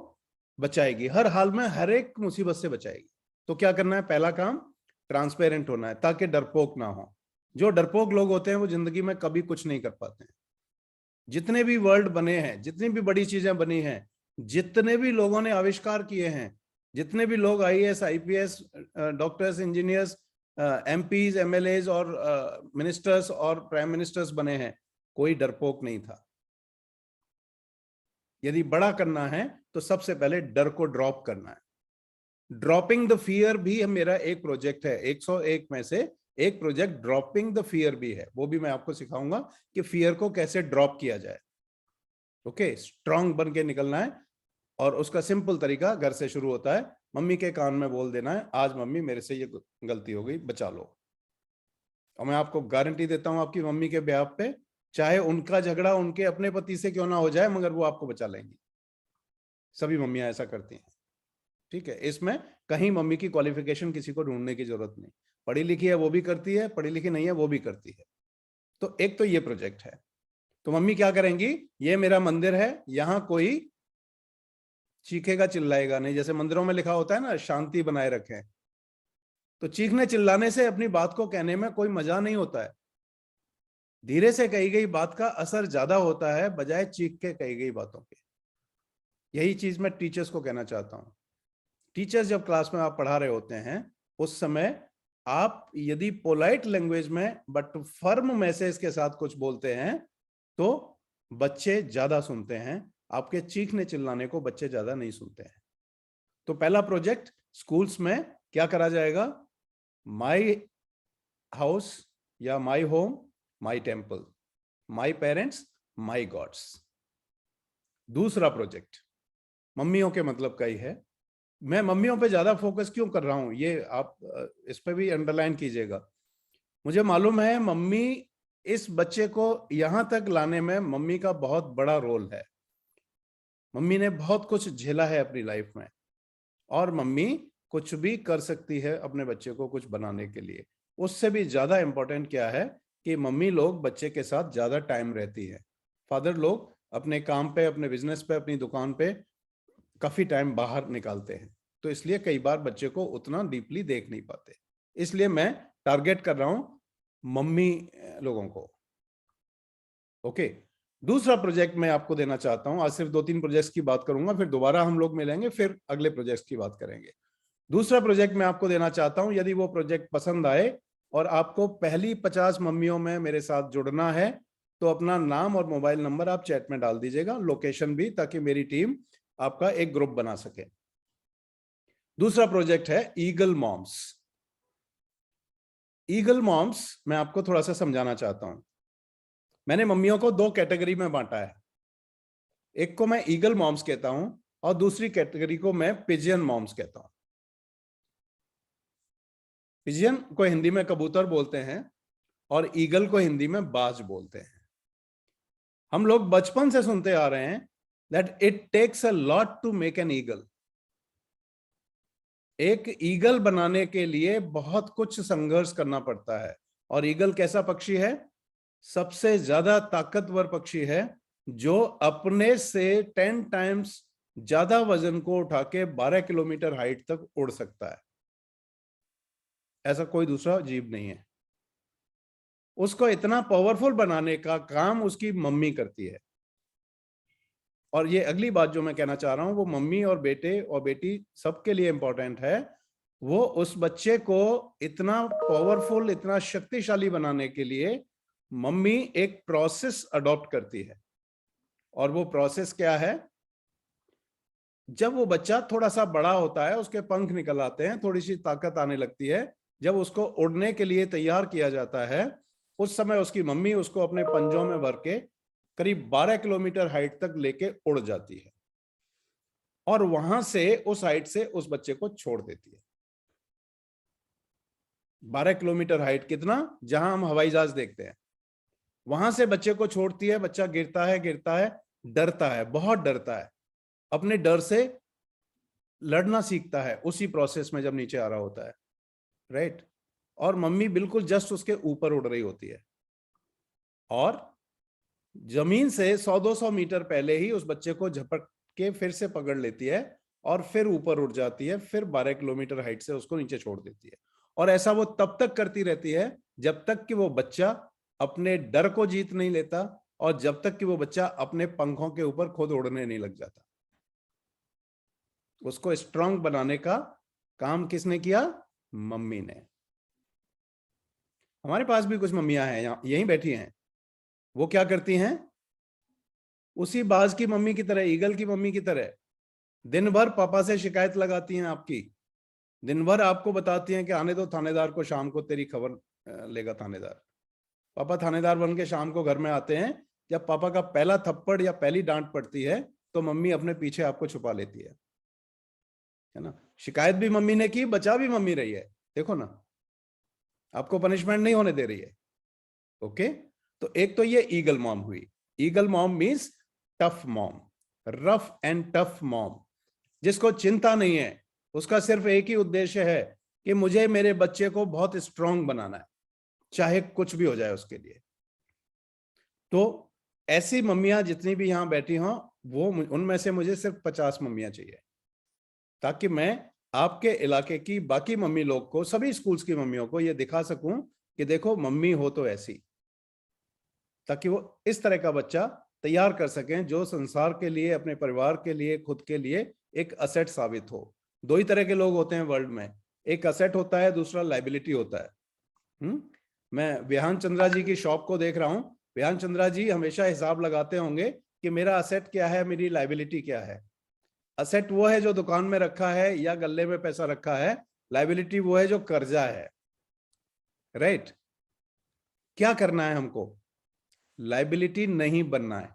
Speaker 2: बचाएगी, हर हाल में हर एक मुसीबत से बचाएगी। तो क्या करना है? पहला काम ट्रांसपेरेंट होना है ताकि डरपोक ना हो। जो डरपोक लोग होते हैं वो जिंदगी में कभी कुछ नहीं कर पाते हैं। जितने भी वर्ल्ड बने हैं, जितनी भी बड़ी चीजें बनी हैं, जितने भी लोगों ने आविष्कार किए हैं, जितने भी लोग IAS, IPS, doctors, engineers, MPs, MLAs और मिनिस्टर्स और प्राइम मिनिस्टर्स बने हैं, कोई डरपोक नहीं था। यदि बड़ा करना है तो सबसे पहले डर को ड्रॉप करना है। ड्रॉपिंग द फियर भी मेरा एक प्रोजेक्ट है, 101 में से एक प्रोजेक्ट ड्रॉपिंग द फियर भी है। वो भी मैं आपको सिखाऊंगा कि फियर को कैसे ड्रॉप किया जाए। ओके, स्ट्रांग बन के निकलना है और उसका सिंपल तरीका घर से शुरू होता है। मम्मी के कान में बोल देना है, आज मम्मी मेरे से ये गलती हो गई, बचा लो। और मैं आपको गारंटी देता हूं आपकी मम्मी के ब्याह पे, चाहे उनका झगड़ा उनके अपने पति से क्यों ना हो जाए, मगर वो आपको बचा लेंगी। सभी मम्मियां ऐसा करती हैं। ठीक है, इसमें कहीं मम्मी की क्वालिफिकेशन किसी को ढूंढने की जरूरत नहीं। पढ़ी लिखी है वो भी करती है, पढ़ी लिखी नहीं है वो भी करती है। तो एक तो ये प्रोजेक्ट है। तो मम्मी क्या करेंगी, ये मेरा मंदिर है, यहां कोई चीखेगा चिल्लाएगा नहीं। जैसे मंदिरों में लिखा होता है ना, शांति बनाए रखें। तो चीखने चिल्लाने से अपनी बात को कहने में कोई मजा नहीं होता है। धीरे से कही गई बात का असर ज्यादा होता है बजाय चीख के कही गई बातों के। यही चीज मैं टीचर्स को कहना चाहता हूं। टीचर्स जब क्लास में आप पढ़ा रहे होते हैं, उस समय आप यदि पोलाइट लैंग्वेज में बट फर्म मैसेज के साथ कुछ बोलते हैं तो बच्चे ज्यादा सुनते हैं। आपके चीखने चिल्लाने को बच्चे ज्यादा नहीं सुनते हैं। तो पहला प्रोजेक्ट स्कूल्स में क्या करा जाएगा, माई हाउस या my home my temple, my parents my gods. दूसरा प्रोजेक्ट मम्मियों के मतलब का ही है। मैं मम्मियों पे ज्यादा फोकस क्यों कर रहा हूं, ये आप इस पे भी अंडरलाइन कीजिएगा। मुझे मालूम है मम्मी, इस बच्चे को यहां तक लाने में मम्मी का बहुत बड़ा रोल है। मम्मी ने बहुत कुछ झेला है अपनी लाइफ में, और मम्मी कुछ भी कर सकती है अपने बच्चे को कुछ बनाने के लिए। उससे भी ज्यादा इंपॉर्टेंट क्या है कि मम्मी लोग बच्चे के साथ ज्यादा टाइम रहती है। फादर लोग अपने काम पे, अपने बिजनेस पे, अपनी दुकान पे काफी टाइम बाहर निकालते हैं, तो इसलिए कई बार बच्चे को उतना डीपली देख नहीं पाते। इसलिए मैं टारगेट कर रहा हूं मम्मी लोगों को। ओके, दूसरा प्रोजेक्ट मैं आपको देना चाहता हूं। आज सिर्फ 2-3 प्रोजेक्ट्स की बात करूंगा, फिर दोबारा हम लोग मिलेंगे, फिर अगले प्रोजेक्ट्स की बात करेंगे। दूसरा प्रोजेक्ट मैं आपको देना चाहता हूं, यदि वो प्रोजेक्ट पसंद आए और आपको पहली 50 मम्मियों में मेरे साथ जुड़ना है, तो अपना नाम और मोबाइल नंबर आप चैट में डाल दीजिएगा, लोकेशन भी, ताकि मेरी टीम आपका एक ग्रुप बना सके। दूसरा प्रोजेक्ट है ईगल मॉम्स। ईगल मॉम्स मैं आपको थोड़ा सा समझाना चाहता हूं। मैंने मम्मियों को 2 कैटेगरी में बांटा है। एक को मैं ईगल मॉम्स कहता हूं और दूसरी कैटेगरी को मैं पिजियन मॉम्स कहता हूं। पिजियन को हिंदी में कबूतर बोलते हैं और ईगल को हिंदी में बाज बोलते हैं। हम लोग बचपन से सुनते आ रहे हैं that it takes a lot to make an eagle. एक ईगल बनाने के लिए बहुत कुछ संघर्ष करना पड़ता है। और ईगल कैसा पक्षी है, सबसे ज्यादा ताकतवर पक्षी है, जो अपने से 10 टाइम्स ज्यादा वजन को उठा के 12 किलोमीटर हाइट तक उड़ सकता है। ऐसा कोई दूसरा जीव नहीं है। उसको इतना पावरफुल बनाने का काम उसकी मम्मी करती है। और ये अगली बात जो मैं कहना चाह रहा हूं, वो मम्मी और बेटे और बेटी सबके लिए इंपॉर्टेंट है। वो उस बच्चे को इतना पावरफुल, इतना शक्तिशाली बनाने के लिए मम्मी एक प्रोसेस अडॉप्ट करती है। और वो प्रोसेस क्या है, जब वो बच्चा थोड़ा सा बड़ा होता है, उसके पंख निकल आते हैं, थोड़ी सी ताकत आने लगती है, जब उसको उड़ने के लिए तैयार किया जाता है, उस समय उसकी मम्मी उसको अपने पंजों में भर के करीब 12 किलोमीटर हाइट तक लेके उड़ जाती है और वहां से, उस हाइट से उस बच्चे को छोड़ देती है। 12 किलोमीटर हाइट कितना, जहां हम हवाई जहाज देखते हैं, वहां से बच्चे को छोड़ती है। बच्चा गिरता है, गिरता है, डरता है, बहुत डरता है, अपने डर से लड़ना सीखता है उसी प्रोसेस में जब नीचे आ रहा होता है, राइट। और मम्मी बिल्कुल जस्ट उसके ऊपर उड़ रही होती है और जमीन से 100-200 मीटर पहले ही उस बच्चे को झपट के फिर से पकड़ लेती है और फिर ऊपर उड़ जाती है, फिर 12 किलोमीटर हाइट से उसको नीचे छोड़ देती है। और ऐसा वो तब तक करती रहती है जब तक कि वो बच्चा अपने डर को जीत नहीं लेता और जब तक कि वो बच्चा अपने पंखों के ऊपर खुद उड़ने नहीं लग जाता। उसको स्ट्रांग बनाने का काम किसने किया? मम्मी ने। हमारे पास भी कुछ मम्मियां हैं, यहीं बैठी हैं। वो क्या करती हैं? उसी बाज की मम्मी की तरह, ईगल की मम्मी की तरह दिन भर पापा से शिकायत लगाती हैं आपकी, दिन भर आपको बताती हैं कि आने दो थानेदार को, शाम को तेरी खबर लेगा थानेदार। पापा थानेदार बन के शाम को घर में आते हैं, जब पापा का पहला थप्पड़ या पहली डांट पड़ती है तो मम्मी अपने पीछे आपको छुपा लेती है ना। शिकायत भी मम्मी ने की, बचा भी मम्मी रही है, देखो ना, आपको पनिशमेंट नहीं होने दे रही है। ओके, तो एक तो ये ईगल मॉम हुई। Eagle mom means tough mom, rough and tough mom, जिसको चिंता नहीं है, उसका सिर्फ एक ही उद्देश्य है कि मुझे मेरे बच्चे को बहुत स्ट्रांग बनाना है, चाहे कुछ भी हो जाए उसके लिए। तो ऐसी मम्मियां जितनी भी यहां बैठी हों, वो उनमें से मुझे सिर्फ 50 मम्मियां चाहिए, ताकि मैं आपके इलाके की बाकी मम्मी लोग को, सभी स्कूल्स की मम्मियों को ये दिखा सकूं कि देखो मम्मी हो तो ऐसी, ताकि वो इस तरह का बच्चा तैयार कर सकें जो संसार के लिए, अपने परिवार के लिए, खुद के लिए एक असेट साबित हो। दो ही तरह के लोग होते हैं वर्ल्ड में, एक असेट होता है, दूसरा लाइबिलिटी होता है। मैं विहान चंद्रा जी की शॉप को देख रहा हूं। विहान चंद्रा जी हमेशा हिसाब लगाते होंगे कि मेरा असेट क्या है, मेरी लाइबिलिटी क्या है। असेट वो है जो दुकान में रखा है या गल्ले में पैसा रखा है, लाइबिलिटी वो है जो कर्जा है। राइट? क्या करना है हमको? लाइबिलिटी नहीं बनना है,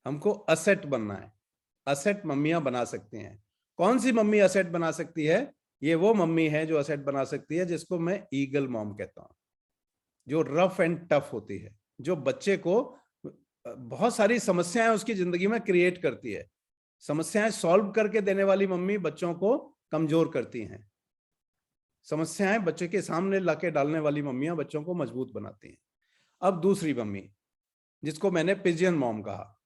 Speaker 2: हमको असेट बनना है। असेट मम्मियां बना सकती हैं। कौन सी मम्मी असेट बना सकती है? ये वो मम्मी है जो असेट बना सकती है, जिसको मैं ईगल मॉम कहता हूं, जो रफ एंड टफ होती है, जो बच्चे को बहुत सारी समस्याएं उसकी जिंदगी में क्रिएट करती है। समस्याएं सॉल्व करके देने वाली मम्मी बच्चों को कमजोर करती हैं, समस्याएं बच्चे के सामने लाके डालने वाली मम्मियां बच्चों को मजबूत बनाती हैं। अब दूसरी मम्मी, जिसको मैंने पिजियन मॉम कहा।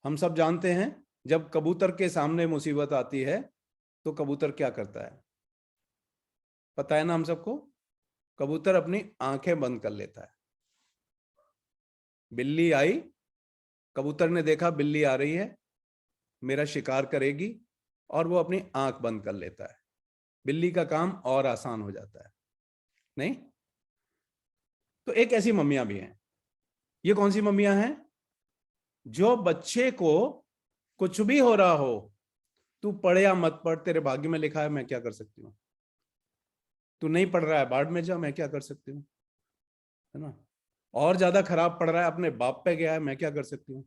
Speaker 2: हम सब जानते हैं जब कबूतर के सामने मुसीबत आती है तो कबूतर क्या करता है? पता है ना हम सबको? कबूतर अपनी आंखें बंद कर लेता है। बिल्ली आई, कबूतर ने देखा बिल्ली आ रही है, मेरा शिकार करेगी, और वो अपनी आंख बंद कर लेता है। बिल्ली का काम और आसान हो जाता है, नहीं? तो एक ऐसी मम्मियां भी हैं। ये कौन सी मम्मियां हैं? जो बच्चे को कुछ भी हो रहा हो, तू पढ़े या मत पढ़, तेरे भाग्य में लिखा है, मैं क्या कर सकती हूँ। तू नहीं पढ़ रहा है, बाढ़ में जा, मैं क्या कर सकती हूँ, है ना। और ज्यादा खराब पढ़ रहा है, अपने बाप पे गया है, मैं क्या कर सकती हूँ।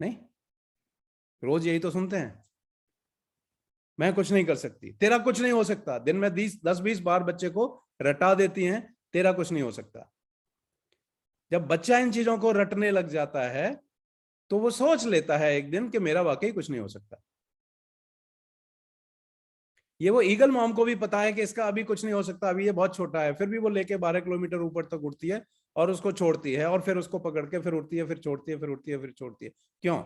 Speaker 2: नहीं, रोज यही तो सुनते हैं, मैं कुछ नहीं कर सकती, तेरा कुछ नहीं हो सकता। दिन में 10-20 बार बच्चे को रटा देती हैं, तेरा कुछ नहीं हो सकता। जब बच्चा इन चीजों को रटने लग जाता है तो वो सोच लेता है एक दिन कि मेरा वाकई कुछ नहीं हो सकता। ये वो ईगल मॉम को भी पता है कि इसका अभी कुछ नहीं हो सकता, अभी ये बहुत छोटा है, फिर भी वो लेके 12 किलोमीटर ऊपर तक उड़ती है और उसको छोड़ती है, और फिर उसको पकड़ के फिर उड़ती है, फिर छोड़ती है, फिर उड़ती है, फिर छोड़ती है। क्यों?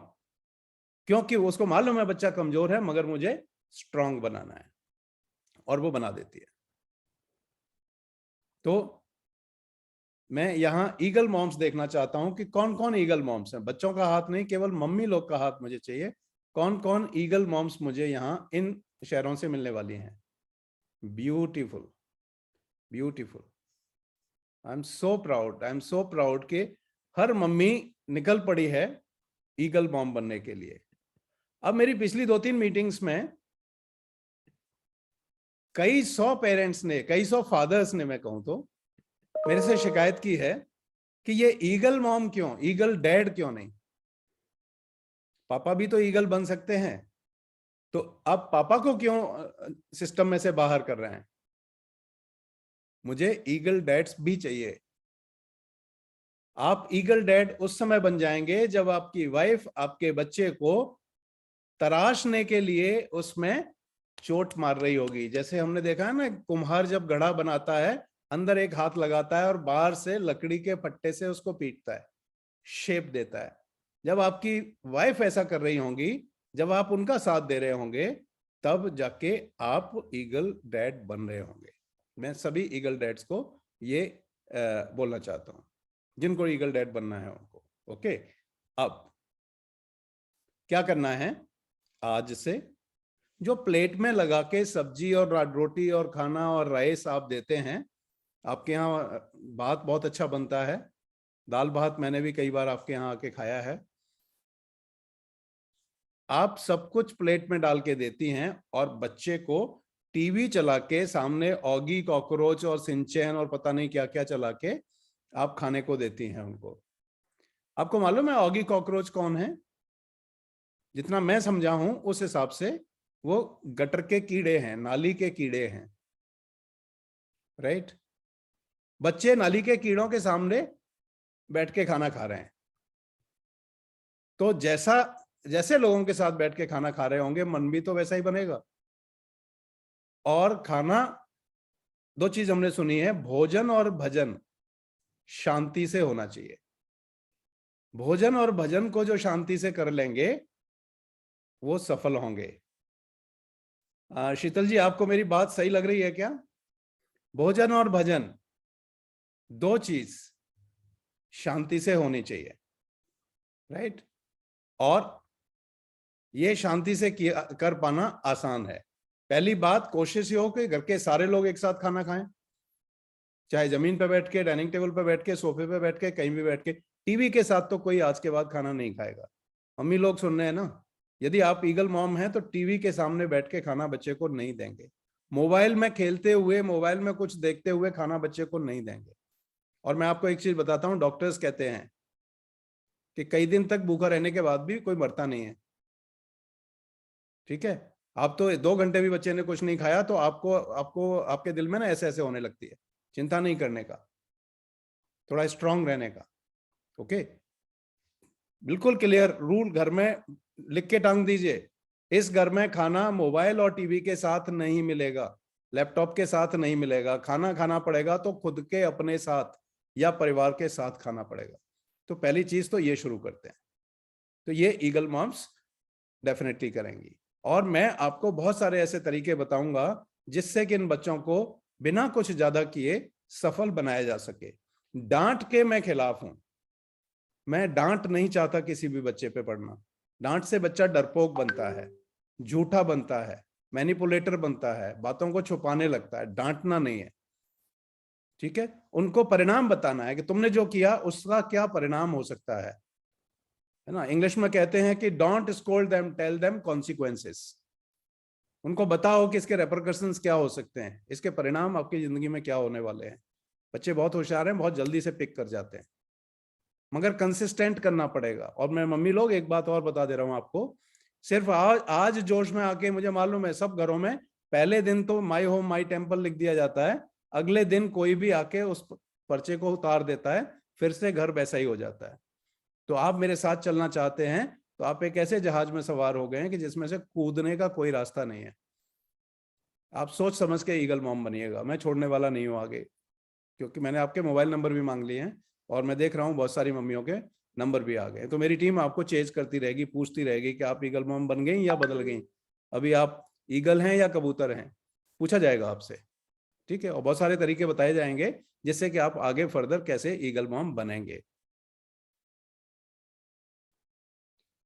Speaker 2: क्योंकि उसको मालूम है बच्चा कमजोर है, मगर मुझे स्ट्रांग बनाना है, और वो बना देती है। तो मैं यहां ईगल मॉम्स देखना चाहता हूं कि कौन कौन ईगल मॉम्स हैं। बच्चों का हाथ नहीं, केवल मम्मी लोग का हाथ मुझे चाहिए। कौन कौन ईगल मॉम्स मुझे यहां इन शहरों से मिलने वाली हैं? Beautiful, beautiful. I am so proud, I am so proud कि हर मम्मी निकल पड़ी है ईगल मॉम बनने के लिए। अब मेरी पिछली 2-3 मीटिंग्स में कई सौ पेरेंट्स ने, कई सौ फादर्स ने, मैं कहूं तो, मेरे से शिकायत की है कि ये ईगल मॉम क्यों, ईगल डैड क्यों नहीं? पापा भी तो ईगल बन सकते हैं, तो अब पापा को क्यों सिस्टम में से बाहर कर रहे हैं? मुझे ईगल डैड्स भी चाहिए। आप ईगल डैड उस समय बन जाएंगे जब आपकी वाइफ आपके बच्चे को तराशने के लिए उसमें चोट मार रही होगी। जैसे हमने देखा है ना, कुम्हार जब घड़ा बनाता है, अंदर एक हाथ लगाता है और बाहर से लकड़ी के पट्टे से उसको पीटता है, शेप देता है। जब आपकी वाइफ ऐसा कर रही होंगी, जब आप उनका साथ दे रहे होंगे, तब जाके आप ईगल डैड बन रहे होंगे। मैं सभी ईगल डैड्स को ये बोलना चाहता हूं, जिनको ईगल डैड बनना है उनको। ओके, अब क्या करना है, आज से जो प्लेट में लगा के सब्जी और रोटी और खाना और राइस आप देते हैं, आपके यहाँ भात बहुत अच्छा बनता है, दाल भात मैंने भी कई बार आपके यहाँ आके खाया है। आप सब कुछ प्लेट में डाल के देती हैं और बच्चे को टीवी चला के सामने ऑगी कॉकरोच और सिंचैन और पता नहीं क्या क्या चला के आप खाने को देती हैं उनको। आपको मालूम है ऑगी कॉकरोच कौन है? जितना मैं समझा हूं उस हिसाब से वो गटर के कीड़े हैं, नाली के कीड़े हैं, राइट। बच्चे नाली के कीड़ों के सामने बैठ के खाना खा रहे हैं, तो जैसे लोगों के साथ बैठ के खाना खा रहे होंगे, मन भी तो वैसा ही बनेगा। और खाना, दो चीज हमने सुनी है, भोजन और भजन शांति से होना चाहिए। भोजन और भजन को जो शांति से कर लेंगे वो सफल होंगे। शीतल जी, आपको मेरी बात सही लग रही है क्या? भोजन और भजन दो चीज शांति से होनी चाहिए, राइट। और ये शांति से कर पाना आसान है। पहली बात, कोशिश ये हो कि घर के सारे लोग एक साथ खाना खाएं, चाहे जमीन पे बैठ के, डाइनिंग टेबल पे बैठ के, सोफे पे बैठ के, कहीं भी बैठ के। टीवी के साथ तो कोई आज के बाद खाना नहीं खाएगा। मम्मी लोग सुन रहे हैं ना, यदि आप ईगल मॉम हैं तो टीवी के सामने बैठ के खाना बच्चे को नहीं देंगे। मोबाइल में खेलते हुए, मोबाइल में कुछ देखते हुए खाना बच्चे को नहीं देंगे। और मैं आपको एक चीज बताता हूँ, डॉक्टर्स कहते हैं कि कई दिन तक भूखा रहने के बाद भी कोई मरता नहीं है, ठीक है। आप तो 2 घंटे भी बच्चे ने कुछ नहीं खाया तो आपको आपको आपके दिल में ना ऐसे ऐसे होने लगती है। चिंता नहीं करने का, थोड़ा स्ट्रांग रहने का। ओके, बिल्कुल क्लियर रूल घर में लिख के टांग दीजिए। इस घर में खाना मोबाइल और टीवी के साथ नहीं मिलेगा, लैपटॉप के साथ नहीं मिलेगा। खाना खाना पड़ेगा तो खुद के अपने साथ या परिवार के साथ खाना पड़ेगा। तो पहली चीज तो ये शुरू करते हैं। तो ये ईगल मॉम्स डेफिनेटली करेंगी। और मैं आपको बहुत सारे ऐसे तरीके बताऊंगा जिससे कि इन बच्चों को बिना कुछ ज्यादा किए सफल बनाया जा सके। डांट के मैं खिलाफ हूं। मैं डांट नहीं चाहता किसी भी बच्चे पे पड़ना। डांट से बच्चा डरपोक बनता है, झूठा बनता है, मैनिपुलेटर बनता है, बातों को छुपाने लगता है। डांटना नहीं है, ठीक है। उनको परिणाम बताना है कि तुमने जो किया उसका क्या परिणाम हो सकता है ना। इंग्लिश में कहते हैं कि don't scold them, tell them consequences. उनको बताओ कि इसके रेपरकशंस क्या हो सकते हैं, इसके परिणाम आपकी जिंदगी में क्या होने वाले हैं। बच्चे बहुत होशियार हैं, बहुत जल्दी से पिक कर जाते हैं, मगर कंसिस्टेंट करना पड़ेगा। और मैं मम्मी लोग एक बात और बता दे रहा हूं आपको, सिर्फ आज जोश में आके, मुझे मालूम है सब घरों में पहले दिन तो माई होम माई टेम्पल लिख दिया जाता है, अगले दिन कोई भी आके उस पर्चे को उतार देता है, फिर से घर वैसा ही हो जाता है। तो आप मेरे साथ चलना चाहते हैं तो आप एक ऐसे जहाज में सवार हो गए हैं कि जिसमें से कूदने का कोई रास्ता नहीं है। आप सोच समझ के ईगल मॉम बनिएगा, मैं छोड़ने वाला नहीं हूं आगे, क्योंकि मैंने आपके मोबाइल नंबर भी मांग लिए हैं और मैं देख रहा हूँ बहुत सारी मम्मियों के नंबर भी आ गए। तो मेरी टीम आपको चेज करती रहेगी, पूछती रहेगी कि आप ईगल मॉम बन गई या बदल गई, अभी आप ईगल हैं या कबूतर हैं, पूछा जाएगा आपसे, ठीक है। और बहुत सारे तरीके बताए जाएंगे जिससे कि आप आगे फर्दर कैसे ईगल मॉम बनेंगे।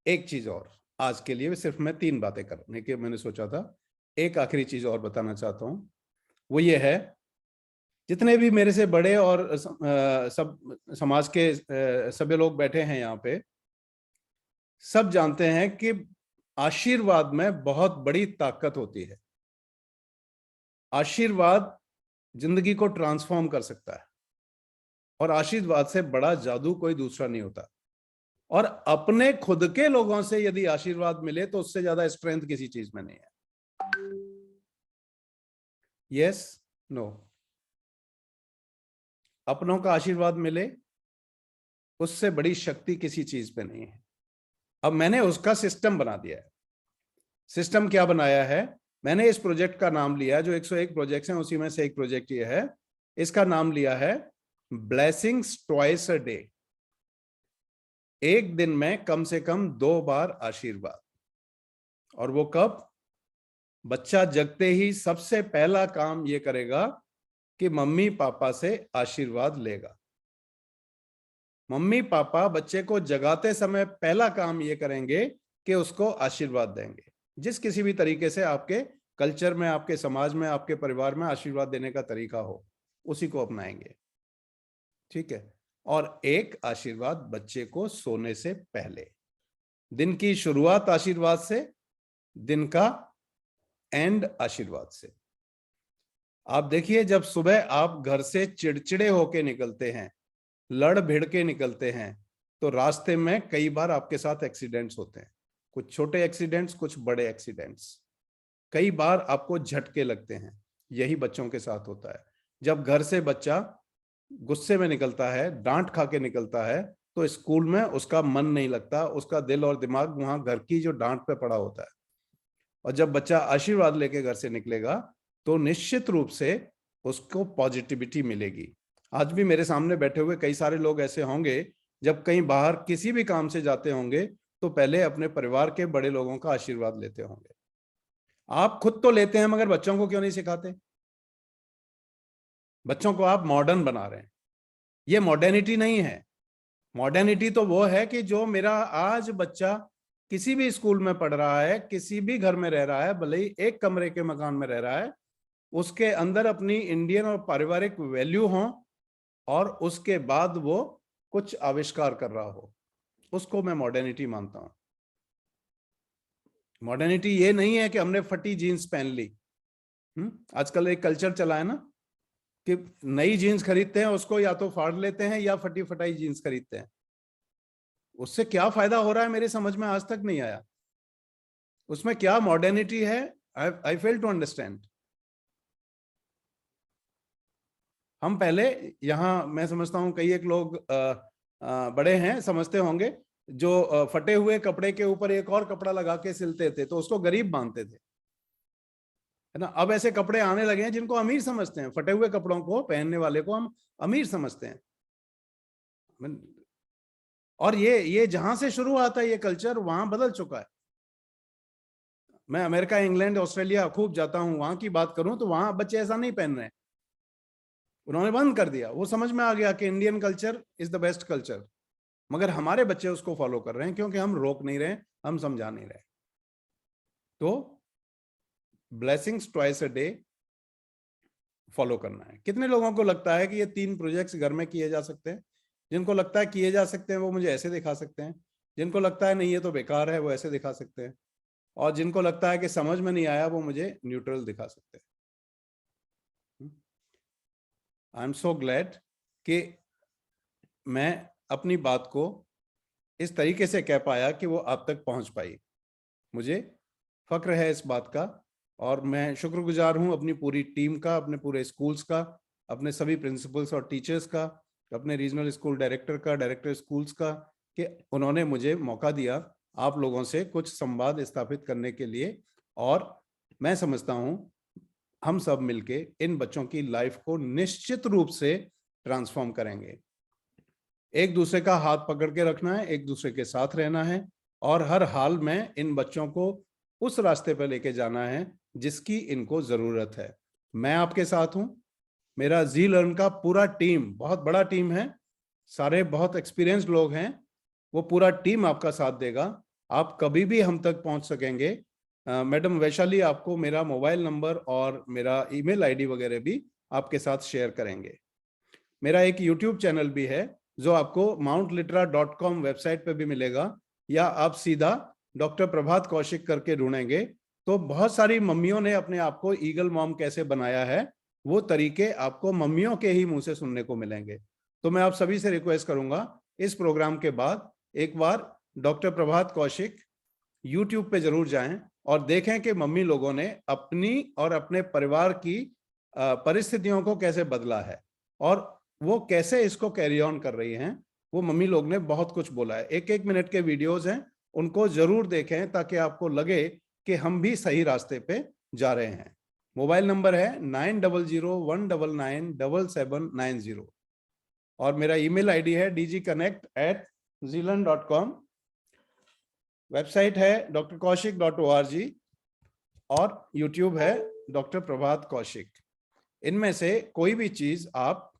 Speaker 2: एक चीज और, आज के लिए सिर्फ मैं 3 बातें करने की मैंने सोचा था, एक आखिरी चीज और बताना चाहता हूं, वो ये है, जितने भी मेरे से बड़े और सब समाज के सभी लोग बैठे हैं यहाँ पे, सब जानते हैं कि आशीर्वाद में बहुत बड़ी ताकत होती है। आशीर्वाद जिंदगी को ट्रांसफॉर्म कर सकता है और आशीर्वाद से बड़ा जादू कोई दूसरा नहीं होता। और अपने खुद के लोगों से यदि आशीर्वाद मिले तो उससे ज्यादा स्ट्रेंथ किसी चीज में नहीं है। यस, नो, अपनों का आशीर्वाद मिले उससे बड़ी शक्ति किसी चीज पे नहीं है। अब मैंने उसका सिस्टम बना दिया है। सिस्टम क्या बनाया है, मैंने इस प्रोजेक्ट का नाम लिया, जो 101 प्रोजेक्ट्स हैं उसी में से एक प्रोजेक्ट ये है, इसका नाम लिया है ब्लेसिंग्स ट्वाइस अ डे। एक दिन में कम से कम 2 बार आशीर्वाद। और वो कब? बच्चा जगते ही सबसे पहला काम ये करेगा कि मम्मी पापा से आशीर्वाद लेगा। मम्मी पापा बच्चे को जगाते समय पहला काम ये करेंगे कि उसको आशीर्वाद देंगे। जिस किसी भी तरीके से आपके कल्चर में, आपके समाज में, आपके परिवार में आशीर्वाद देने का तरीका हो, उसी को अपनाएंगे। ठीक है। और एक आशीर्वाद बच्चे को सोने से पहले, दिन की शुरुआत आशीर्वाद से, दिन का एंड आशीर्वाद से। आप देखिए, जब सुबह आप घर से चिड़चिड़े होके निकलते हैं, लड़ भिड़ के निकलते हैं, तो रास्ते में कई बार आपके साथ एक्सीडेंट्स होते हैं। कुछ छोटे एक्सीडेंट्स, कुछ बड़े एक्सीडेंट्स। कई बार आपको झटके लगते हैं। यही बच्चों के साथ होता है। जब घर से बच्चा गुस्से में निकलता है, डांट खा के निकलता है, तो स्कूल में उसका मन नहीं लगता, उसका दिल और दिमाग वहां घर की जो डांट पे पड़ा होता है। और जब बच्चा आशीर्वाद लेके घर से निकलेगा तो निश्चित रूप से उसको पॉजिटिविटी मिलेगी। आज भी मेरे सामने बैठे हुए कई सारे लोग ऐसे होंगे, जब कहीं बाहर किसी भी काम से जाते होंगे तो पहले अपने परिवार के बड़े लोगों का आशीर्वाद लेते होंगे। आप खुद तो लेते हैं, मगर बच्चों को क्यों नहीं सिखाते? बच्चों को आप मॉडर्न बना रहे हैं। ये मॉडर्निटी नहीं है। मॉडर्निटी तो वो है कि जो मेरा आज बच्चा किसी भी स्कूल में पढ़ रहा है, किसी भी घर में रह रहा है, भले ही एक कमरे के मकान में रह रहा है, उसके अंदर अपनी इंडियन और पारिवारिक वैल्यू हो और उसके बाद वो कुछ आविष्कार कर रहा हो, उसको मैं मॉडर्निटी मानता हूं। मॉडर्निटी ये नहीं है कि हमने फटी जीन्स पहन ली। आजकल एक कल्चर चला है ना कि नई जीन्स खरीदते हैं, उसको या तो फाड़ लेते हैं या फटी फटाई जीन्स खरीदते हैं। उससे क्या फायदा हो रहा है मेरी समझ में आज तक नहीं आया। उसमें क्या मॉडर्निटी है? आई फेल टू अंडरस्टैंड। हम पहले यहाँ, मैं समझता हूँ कई एक लोग बड़े हैं, समझते होंगे, जो फटे हुए कपड़े के ऊपर एक और कपड़ा लगा के सिलते थे तो उसको गरीब मानते थे, है ना। अब ऐसे कपड़े आने लगे हैं जिनको अमीर समझते हैं। फटे हुए कपड़ों को पहनने वाले को हम अमीर समझते हैं। और ये जहां से शुरू आता है ये कल्चर, वहां बदल चुका है। मैं अमेरिका, इंग्लैंड, ऑस्ट्रेलिया खूब जाता हूं, वहां की बात करूं तो वहां बच्चे ऐसा नहीं पहन रहे हैं। उन्होंने बंद कर दिया। वो समझ में आ गया कि Indian culture is the best culture. मगर हमारे बच्चे उसको फॉलो कर रहे हैं क्योंकि हम रोक नहीं रहे, हम समझा नहीं रहे। तो blessings twice a day follow करना है। कितने लोगों को लगता है कि ये 3 प्रोजेक्ट्स घर में किए जा सकते हैं? जिनको लगता है किए जा सकते हैं वो मुझे ऐसे दिखा सकते हैं। जिनको लगता है नहीं ये तो बेकार है, वो ऐसे दिखा सकते हैं। और जिनको लगता है कि समझ में नहीं आया, वो मुझे न्यूट्रल दिखा सकते हैं। आई एम सो ग्लैड कि मैं अपनी बात को इस तरीके से कह पाया कि वो आप तक पहुंच पाई। मुझे फक्र है इस बात का, और मैं शुक्रगुजार हूं अपनी पूरी टीम का, अपने पूरे स्कूल्स का, अपने सभी प्रिंसिपल्स और टीचर्स का, अपने रीजनल स्कूल डायरेक्टर का, डायरेक्टर स्कूल्स का, कि उन्होंने मुझे मौका दिया आप लोगों से कुछ संवाद स्थापित करने के लिए। और मैं समझता हूं हम सब मिलके इन बच्चों की लाइफ को निश्चित रूप से ट्रांसफॉर्म करेंगे। एक दूसरे का हाथ पकड़ के रखना है, एक दूसरे के साथ रहना है, और हर हाल में इन बच्चों को उस रास्ते पर लेके जाना है जिसकी इनको जरूरत है। मैं आपके साथ हूं। मेरा जी लर्न का पूरा टीम, बहुत बड़ा टीम है, सारे बहुत एक्सपीरियंस्ड लोग हैं, वो पूरा टीम आपका साथ देगा। आप कभी भी हम तक पहुंच सकेंगे। मैडम वैशाली आपको मेरा मोबाइल नंबर और मेरा ईमेल आईडी वगैरह भी आपके साथ शेयर करेंगे। मेरा एक यूट्यूब चैनल भी है जो आपको mountlitera.com वेबसाइट पे भी मिलेगा, या आप सीधा डॉक्टर प्रभात कौशिक करके ढूंढेंगे तो बहुत सारी मम्मियों ने अपने आप को ईगल मॉम कैसे बनाया है, वो तरीके आपको मम्मियों के ही मुंह से सुनने को मिलेंगे। तो मैं आप सभी से रिक्वेस्ट करूंगा, इस प्रोग्राम के बाद एक बार डॉक्टर प्रभात कौशिक यूट्यूब पे जरूर जाएं और देखें कि मम्मी लोगों ने अपनी और अपने परिवार की परिस्थितियों को कैसे बदला है और वो कैसे इसको कैरी ऑन कर रही हैं। वो मम्मी लोग ने बहुत कुछ बोला है। 1-1 मिनट के वीडियोस हैं, उनको जरूर देखें ताकि आपको लगे कि हम भी सही रास्ते पे जा रहे हैं। मोबाइल नंबर है 9001997790 और मेरा ईमेल आईडी है dgconnect@zealand.com। वेबसाइट है drkaushik.org और YouTube है डॉक्टर प्रभात कौशिक। इनमें से कोई भी चीज आप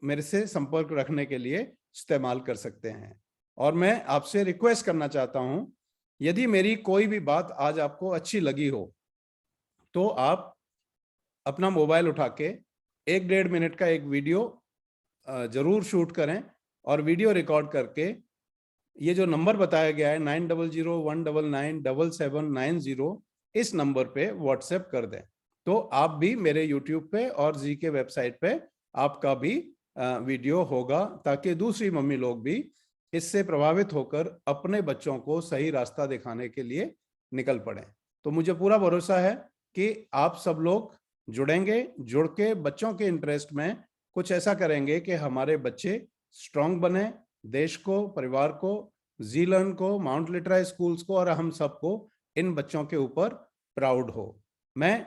Speaker 2: मेरे से संपर्क रखने के लिए इस्तेमाल कर सकते हैं। और मैं आपसे रिक्वेस्ट करना चाहता हूं, यदि मेरी कोई भी बात आज आपको अच्छी लगी हो तो आप अपना मोबाइल उठा के 1-1.5 मिनट का एक वीडियो जरूर शूट करें और वीडियो रिकॉर्ड करके ये जो नंबर बताया गया है 9001997790 इस नंबर पे व्हाट्सएप कर दें। तो आप भी मेरे यूट्यूब पे और जी के वेबसाइट पे आपका भी वीडियो होगा, ताकि दूसरी मम्मी लोग भी इससे प्रभावित होकर अपने बच्चों को सही रास्ता दिखाने के लिए निकल पड़े। तो मुझे पूरा भरोसा है कि आप सब लोग जुड़ेंगे, जुड़ के बच्चों के इंटरेस्ट में कुछ ऐसा करेंगे कि हमारे बच्चे स्ट्रांग बने, देश को, परिवार को, जीलन को, माउंट लिटरा स्कूल्स को और हम सबको इन बच्चों के ऊपर प्राउड हो। मैं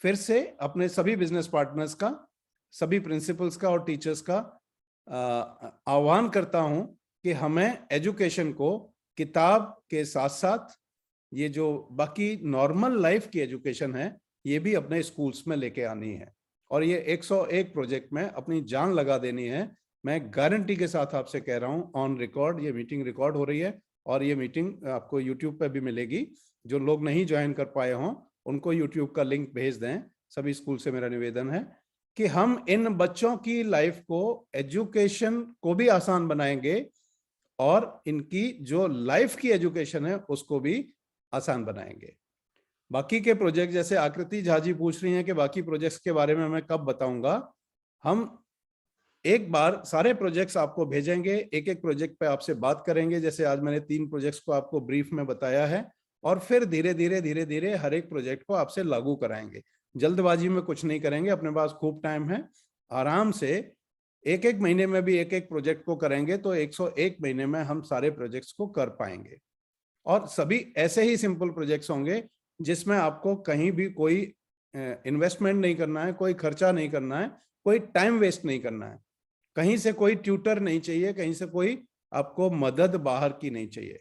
Speaker 2: फिर से अपने सभी बिजनेस पार्टनर्स का, सभी प्रिंसिपल्स का और टीचर्स का आह्वान करता हूं कि हमें एजुकेशन को किताब के साथ साथ ये जो बाकी नॉर्मल लाइफ की एजुकेशन है ये भी अपने स्कूल्स में लेके आनी है और ये 101 प्रोजेक्ट में अपनी जान लगा देनी है। मैं गारंटी के साथ आपसे कह रहा हूं, ऑन रिकॉर्ड ये मीटिंग रिकॉर्ड हो रही है और ये मीटिंग आपको यूट्यूब पे भी मिलेगी। जो लोग नहीं ज्वाइन कर पाए हों उनको यूट्यूब का लिंक भेज दें। सभी स्कूल से मेरा निवेदन है कि हम इन बच्चों की लाइफ को, एजुकेशन को भी आसान बनाएंगे और इनकी जो लाइफ की एजुकेशन है उसको भी आसान बनाएंगे। बाकी के प्रोजेक्ट, जैसे आकृति झा जी पूछ रही हैं कि बाकी प्रोजेक्ट्स के बारे में मैं कब बताऊंगा, हम एक बार सारे प्रोजेक्ट्स आपको भेजेंगे, एक एक प्रोजेक्ट पे आपसे बात करेंगे। जैसे आज मैंने 3 प्रोजेक्ट्स को आपको ब्रीफ में बताया है और फिर धीरे धीरे हर एक प्रोजेक्ट को आपसे लागू कराएंगे। जल्दबाजी में कुछ नहीं करेंगे, अपने पास खूब टाइम है, आराम से एक महीने में भी एक प्रोजेक्ट को करेंगे तो 101 महीने में हम सारे प्रोजेक्ट्स को कर पाएंगे। और सभी ऐसे ही सिंपल प्रोजेक्ट्स होंगे जिसमें आपको कहीं भी कोई इन्वेस्टमेंट नहीं करना है, कोई खर्चा नहीं करना है, कोई टाइम वेस्ट नहीं करना है, कहीं से कोई ट्यूटर नहीं चाहिए, कहीं से कोई आपको मदद बाहर की नहीं चाहिए।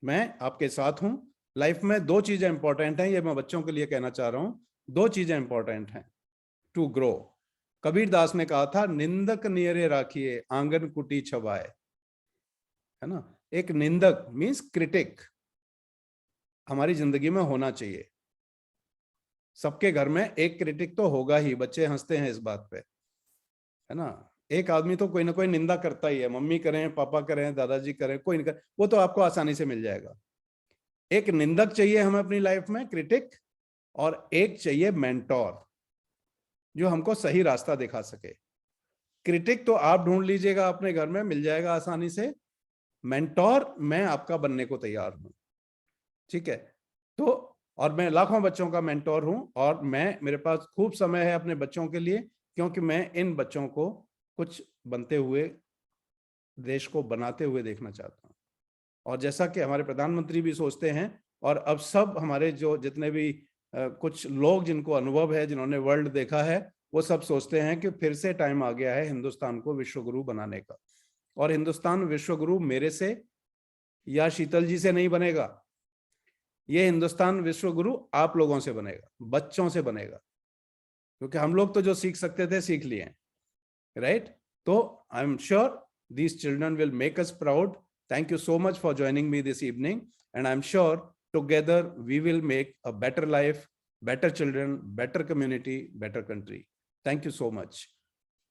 Speaker 2: मैं आपके साथ हूं। लाइफ में 2 चीजें इंपॉर्टेंट हैं, ये मैं बच्चों के लिए कहना चाह रहा हूं। 2 चीजें इंपॉर्टेंट हैं टू ग्रो। कबीर दास ने कहा था, निंदक नियरे राखिए आंगन कुटी छवाए, है ना। एक निंदक मीन्स क्रिटिक हमारी जिंदगी में होना चाहिए। सबके घर में एक क्रिटिक तो होगा ही, बच्चे हंसते हैं इस बात पे, है ना। एक आदमी तो कोई ना कोई निंदा करता ही है, मम्मी करें, पापा करें, दादाजी करें, कोई नहीं करे, वो तो आपको आसानी से मिल जाएगा। एक निंदक चाहिए हमें अपनी लाइफ में, क्रिटिक, और एक चाहिए मेंटोर जो हमको सही रास्ता दिखा सके। क्रिटिक तो आप ढूंढ लीजिएगा, अपने घर में मिल जाएगा आसानी से। मेंटोर मैं आपका बनने को तैयार हूं, ठीक है। तो और मैं लाखों बच्चों का मेंटोर हूं और मेरे पास खूब समय है अपने बच्चों के लिए, क्योंकि मैं इन बच्चों को कुछ बनते हुए, देश को बनाते हुए देखना चाहता हूं। और जैसा कि हमारे प्रधानमंत्री भी सोचते हैं और अब सब हमारे जो जितने भी कुछ लोग जिनको अनुभव है, जिन्होंने वर्ल्ड देखा है, वो सब सोचते हैं कि फिर से टाइम आ गया है हिंदुस्तान को विश्वगुरु बनाने का। और हिंदुस्तान विश्वगुरु मेरे से या शीतल जी से नहीं बनेगा, ये हिंदुस्तान विश्वगुरु आप लोगों से बनेगा, बच्चों से बनेगा, क्योंकि हम लोग तो जो सीख सकते थे सीख लिए, राइट। तो I am sure these children will make us proud. Thank you so much for joining me this evening, and I'm sure together we will make a better life, better children, better community, better country. Thank you so much.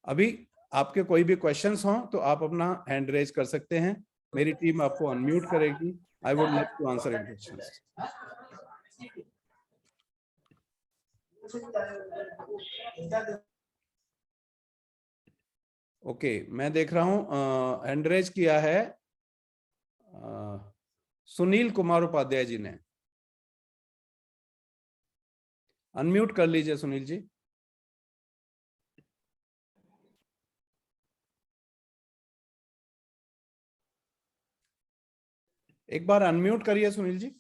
Speaker 2: अभी आपके कोई भी questions हों तो आप अपना hand raise कर सकते हैं, मेरी टीम आपको अनम्यूट करेगी। I would love to answer your questions. Okay, मैं देख रहा हूं हैंड रेज किया है सुनील कुमार उपाध्याय जी ने। अनम्यूट कर लीजिए सुनील जी। एक बार अनम्यूट करिए Sunil ji.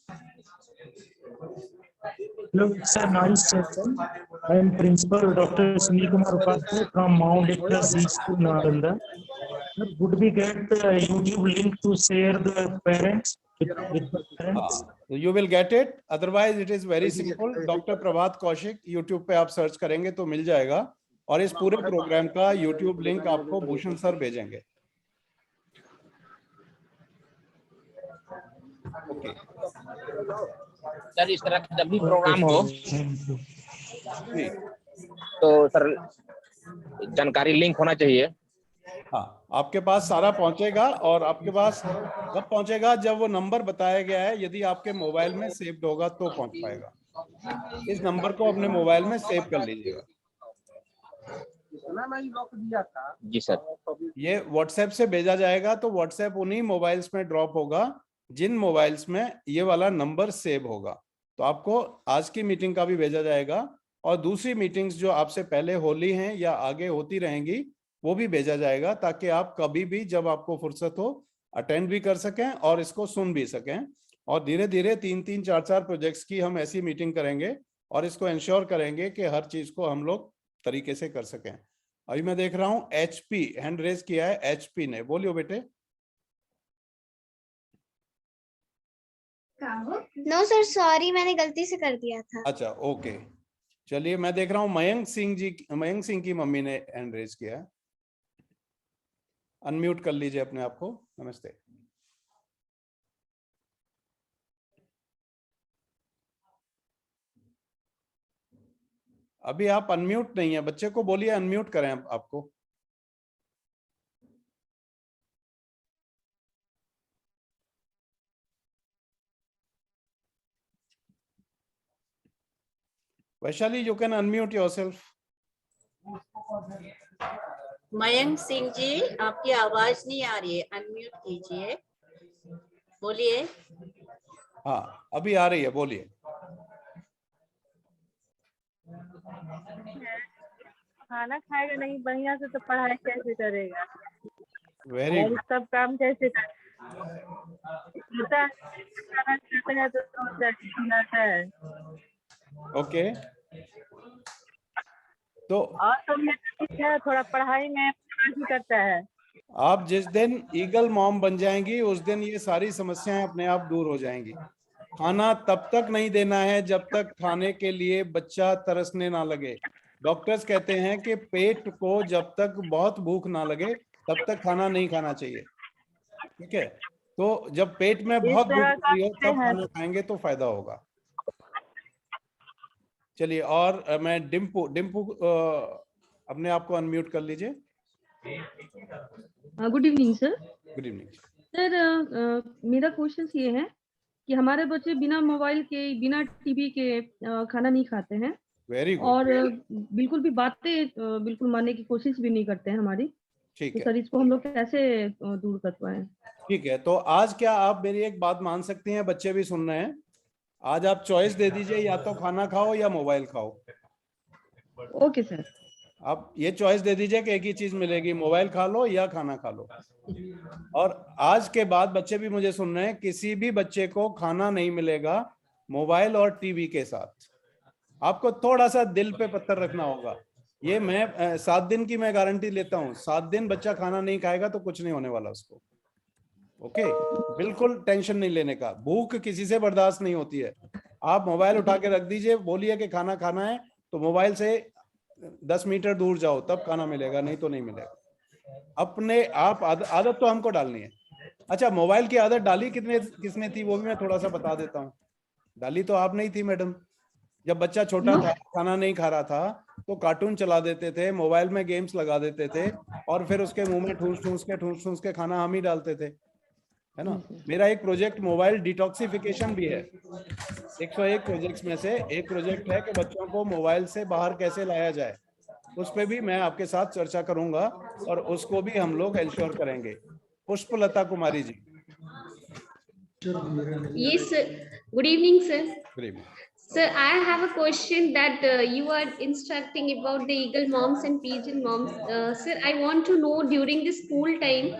Speaker 1: Hello, sir. Nice session. I am Principal Dr. Sunil Kumar Upadhyay from Mount Litre School, Nalanda. Would we get the YouTube link to share the parents? with my friends.
Speaker 2: You will get it. Otherwise it is very simple. Doctor Prabhat Kaushik YouTube पे आप search करेंगे तो मिल जाएगा, और इस पूरे programme का YouTube link आपको भूषण सर भेजेंगे। ओके
Speaker 3: सर, इस तरह का जब भी प्रोग्राम हो
Speaker 2: जी,
Speaker 3: तो सर जानकारी लिंक होना चाहिए।
Speaker 2: हाँ, आपके पास सारा पहुंचेगा, और आपके पास कब पहुंचेगा? जब वो नंबर बताया गया है, यदि आपके मोबाइल में सेव्ड होगा तो पहुंच पाएगा। इस नंबर को अपने मोबाइल में सेव कर लीजिएगा।
Speaker 3: जी सर।
Speaker 2: ये व्हाट्सएप से भेजा जाएगा, तो व्हाट्सएप उन्हीं मोबाइल्स में ड्रॉप होगा जिन मोबाइल्स में ये वाला नंबर सेव होगा। तो आपको आज की मीटिंग का भी भेजा जाएगा, और दूसरी मीटिंग्स जो आपसे पहले होली हैं या आगे होती रहेंगी वो भी भेजा जाएगा, ताकि आप कभी भी जब आपको फुर्सत हो अटेंड भी कर सकें और इसको सुन भी सकें। और धीरे धीरे 3-3, 4-4 प्रोजेक्ट्स की हम ऐसी मीटिंग करेंगे, और इसको इंश्योर करेंगे कि हर चीज को हम लोग तरीके से कर सकें। अभी मैं देख रहा हूं HP हैंड रेज किया है, HP ने, बोलियो बेटे।
Speaker 4: नो सर, सॉरी, मैंने गलती से कर दिया था।
Speaker 2: अच्छा ओके, चलिए मैं देख रहा हूं मयंक सिंह की मम्मी ने हैंड रेज किया है। अनम्यूट कर लीजिए अपने आप को। नमस्ते। अभी आप अनम्यूट नहीं है, बच्चे को बोलिए अनम्यूट करें आपको। Vaishali, you can unmute yourself.
Speaker 5: Mayank Singh ji, आपकी आवाज नहीं आ रही है, अनम्यूट कीजिए, बोलिए।
Speaker 2: हाँ अभी आ रही है, बोलिए।
Speaker 6: खाना खाएगा नहीं बढ़िया से तो पढ़ाई कैसे करेगा?
Speaker 2: वेरी
Speaker 6: और
Speaker 2: गुड।
Speaker 6: सब काम कैसे करेगा? खाना खाते हैं तो है।
Speaker 2: ओके, तो
Speaker 6: और तो ये ठीक है, थोड़ा पढ़ाई में ही करता है।
Speaker 2: आप जिस दिन ईगल मॉम बन जाएंगी उस दिन ये सारी समस्याएं अपने आप दूर हो जाएंगी। खाना तब तक नहीं देना है जब तक खाने के लिए बच्चा तरसने ना लगे। डॉक्टर्स कहते हैं कि पेट को जब तक बहुत भूख ना लगे तब तक खाना नहीं खाना चाहिए, ठीक है? तो जब पेट में बहुत भूख लगी हो तब खाना खाएंगे तो फायदा होगा। चलिए, और मैं डिम्पू अपने आप को अनम्यूट कर लीजिए।
Speaker 7: Good evening sir.
Speaker 2: Good evening
Speaker 7: sir, मेरा क्वेश्चन ये है कि हमारे बच्चे बिना मोबाइल के, बिना टीवी के खाना नहीं खाते हैं।
Speaker 2: Very good.
Speaker 7: और बिल्कुल भी बातें बिल्कुल मानने की कोशिश भी नहीं करते हैं हमारी।
Speaker 2: ठीक
Speaker 7: तो
Speaker 2: है
Speaker 7: सर, इसको हम लोग कैसे दूर कर पाए?
Speaker 2: ठीक है, तो आज क्या आप मेरी एक बात मान सकती हैं? बच्चे भी सुन रहे हैं। आज आप चॉइस दे दीजिए, या तो खाना खाओ या मोबाइल खाओ।
Speaker 7: Okay sir.
Speaker 2: आप ये चॉइस दे दीजिए कि एक ही चीज मिलेगी, मोबाइल खा लो या खाना खा लो। और आज के बाद बच्चे भी मुझे सुन रहे हैं, किसी भी बच्चे को खाना नहीं मिलेगा मोबाइल और टीवी के साथ। आपको थोड़ा सा दिल पे पत्थर रखना होगा। ये मैं 7 दिन की मैं गारंटी लेता हूँ। 7 दिन बच्चा खाना नहीं खाएगा तो कुछ नहीं होने वाला उसको। ओके, बिल्कुल टेंशन नहीं लेने का। भूख किसी से बर्दाश्त नहीं होती है। आप मोबाइल उठा के रख दीजिए, बोलिए कि खाना खाना है, तो मोबाइल से 10 मीटर दूर जाओ, तब खाना मिलेगा, नहीं तो नहीं मिलेगा। अपने आप आदत तो हमको डालनी है। अच्छा, मोबाइल की आदत डाली किसने थी वो भी मैं थोड़ा सा बता देता हूँ। डाली तो आप नहीं थी मैडम। जब बच्चा छोटा था, खाना नहीं खा रहा था, तो कार्टून चला देते थे, मोबाइल में गेम्स लगा देते थे, और फिर उसके मुंह में ठूस के खाना हम ही डालते थे, है ना? मेरा एक प्रोजेक्ट मोबाइल डिटॉक्सिफिकेशन भी है। 101 प्रोजेक्ट्स में से एक प्रोजेक्ट है कि बच्चों को मोबाइल से बाहर कैसे लाया जाए। उस पे भी मैं आपके साथ चर्चा करूंगा, और उसको भी हम लोग एंश्योर करेंगे। Pushpalata Kumari ji.
Speaker 8: Yes, sir. Good evening, sir.
Speaker 2: Good evening.
Speaker 8: Sir, I have a question that you are instructing about the Eagle moms and pigeon moms. Sir, I want to know during the school time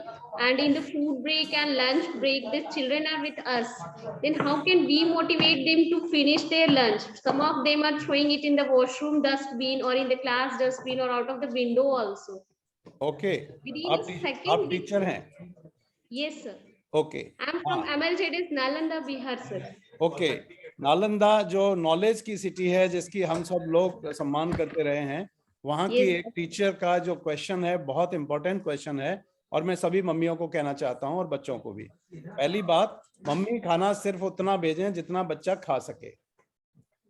Speaker 8: and in the food break and lunch break, the children are with us. Then how can we motivate them to finish their lunch? Some of them are throwing it in the washroom dustbin or in the class dustbin or out of the window also.
Speaker 2: Okay,
Speaker 8: Within a
Speaker 2: आप
Speaker 8: second,
Speaker 2: teacher हैं?
Speaker 8: yes, sir.
Speaker 2: Okay
Speaker 8: I'm from MLZS Nalanda, Bihar, sir.
Speaker 2: Okay. Nalanda जो knowledge की city है, जिसकी हम सब लोग सम्मान करते रहे हैं, वहाँ की
Speaker 8: Yes.
Speaker 2: एक टीचर का जो क्वेश्चन है बहुत इंपॉर्टेंट क्वेश्चन है, और मैं सभी मम्मियों को कहना चाहता हूँ और बच्चों को भी। पहली बात, मम्मी खाना सिर्फ उतना भेजें जितना बच्चा खा सके।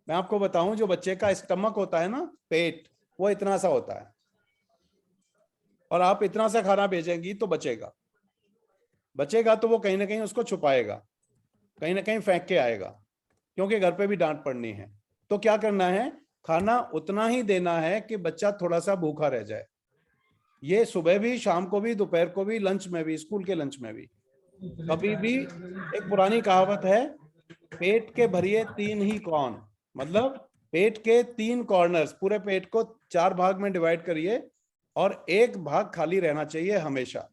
Speaker 2: मैं आपको बताऊं, जो बच्चे का स्टमक होता है ना, पेट, वो इतना सा होता है, और आप इतना सा खाना भेजेंगी तो बचेगा तो वो कहीं ना कहीं उसको छुपाएगा, कहीं ना कहीं फेंक के आएगा, क्योंकि घर पे भी डांट पड़नी है। तो क्या करना है, खाना उतना ही देना है कि बच्चा थोड़ा सा भूखा रह जाए। ये सुबह भी, शाम को भी, दोपहर को भी, लंच में भी, स्कूल के लंच में भी। कभी भी, एक पुरानी कहावत है, पेट के भरिए 3 ही कौन, मतलब पेट के 3 कॉर्नर्स, पूरे पेट को 4 भाग में डिवाइड करिए और एक भाग खाली रहना चाहिए हमेशा,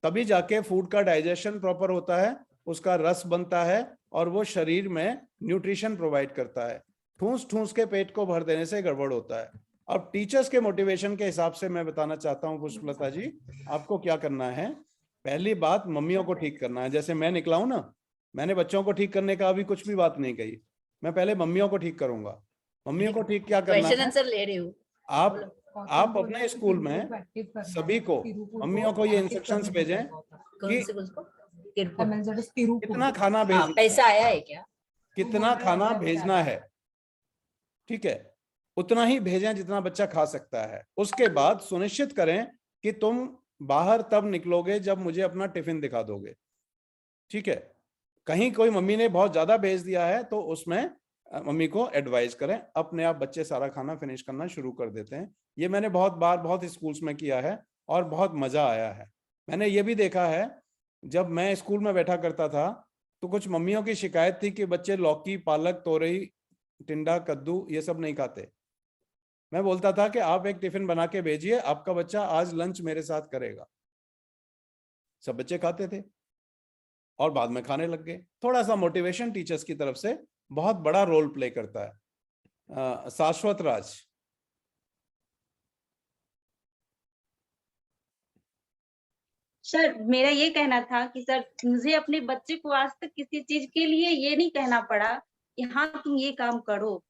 Speaker 2: तभी जाके फूड का डाइजेशन प्रॉपर होता है, उसका रस बनता है और वो शरीर में न्यूट्रिशन प्रोवाइड करता है। ठूस ठूस के पेट को भर देने से गड़बड़ होता है। अब टीचर्स के मोटिवेशन के हिसाब से मैं बताना चाहता हूँ पुष्पलता जी, आपको क्या करना है। पहली बात, मम्मियों को ठीक करना है। जैसे मैं निकला हूं ना, मैंने बच्चों को ठीक करने का अभी कुछ भी बात नहीं कही, मैं पहले मम्मियों को ठीक करूंगा। मम्मियों को ठीक क्या करना
Speaker 5: क्वेश्चन
Speaker 2: है,
Speaker 5: आंसर ले रही हूँ।
Speaker 2: आप अपने स्कूल में सभी को, मम्मियों को ये इंस्ट्रक्शंस भेजें कि कितना खाना भेजना,
Speaker 5: पैसा आया है क्या,
Speaker 2: कितना खाना भेजना है, ठीक है, उतना ही भेजें जितना बच्चा खा सकता है। उसके बाद सुनिश्चित करें कि तुम बाहर तब निकलोगे जब मुझे अपना टिफिन दिखा दोगे, ठीक है। कहीं कोई मम्मी ने बहुत ज्यादा भेज दिया है तो उसमें मम्मी को एडवाइस करें, अपने आप बच्चे सारा खाना फिनिश करना शुरू कर देते हैं। ये मैंने बहुत बार बहुत स्कूल्स में किया है और बहुत मजा आया है। मैंने ये भी देखा है, जब मैं स्कूल में बैठा करता था तो कुछ मम्मियों की शिकायत थी कि बच्चे लौकी, पालक, तोरई, टिंडा, कद्दू ये सब नहीं खाते। मैं बोलता था कि आप एक टिफिन बना के भेजिए, आपका बच्चा आज लंच मेरे साथ करेगा। सब बच्चे खाते थे और बाद में खाने लग गए। थोड़ा सा मोटिवेशन टीचर्स की तरफ से बहुत बड़ा रोल प्ले करता है। शाश्वत राज।
Speaker 9: सर, मेरा ये कहना था कि सर, मुझे अपने बच्चे को आज तक किसी चीज के लिए ये नहीं कहना पड़ा कि हाँ तुम ये काम करो।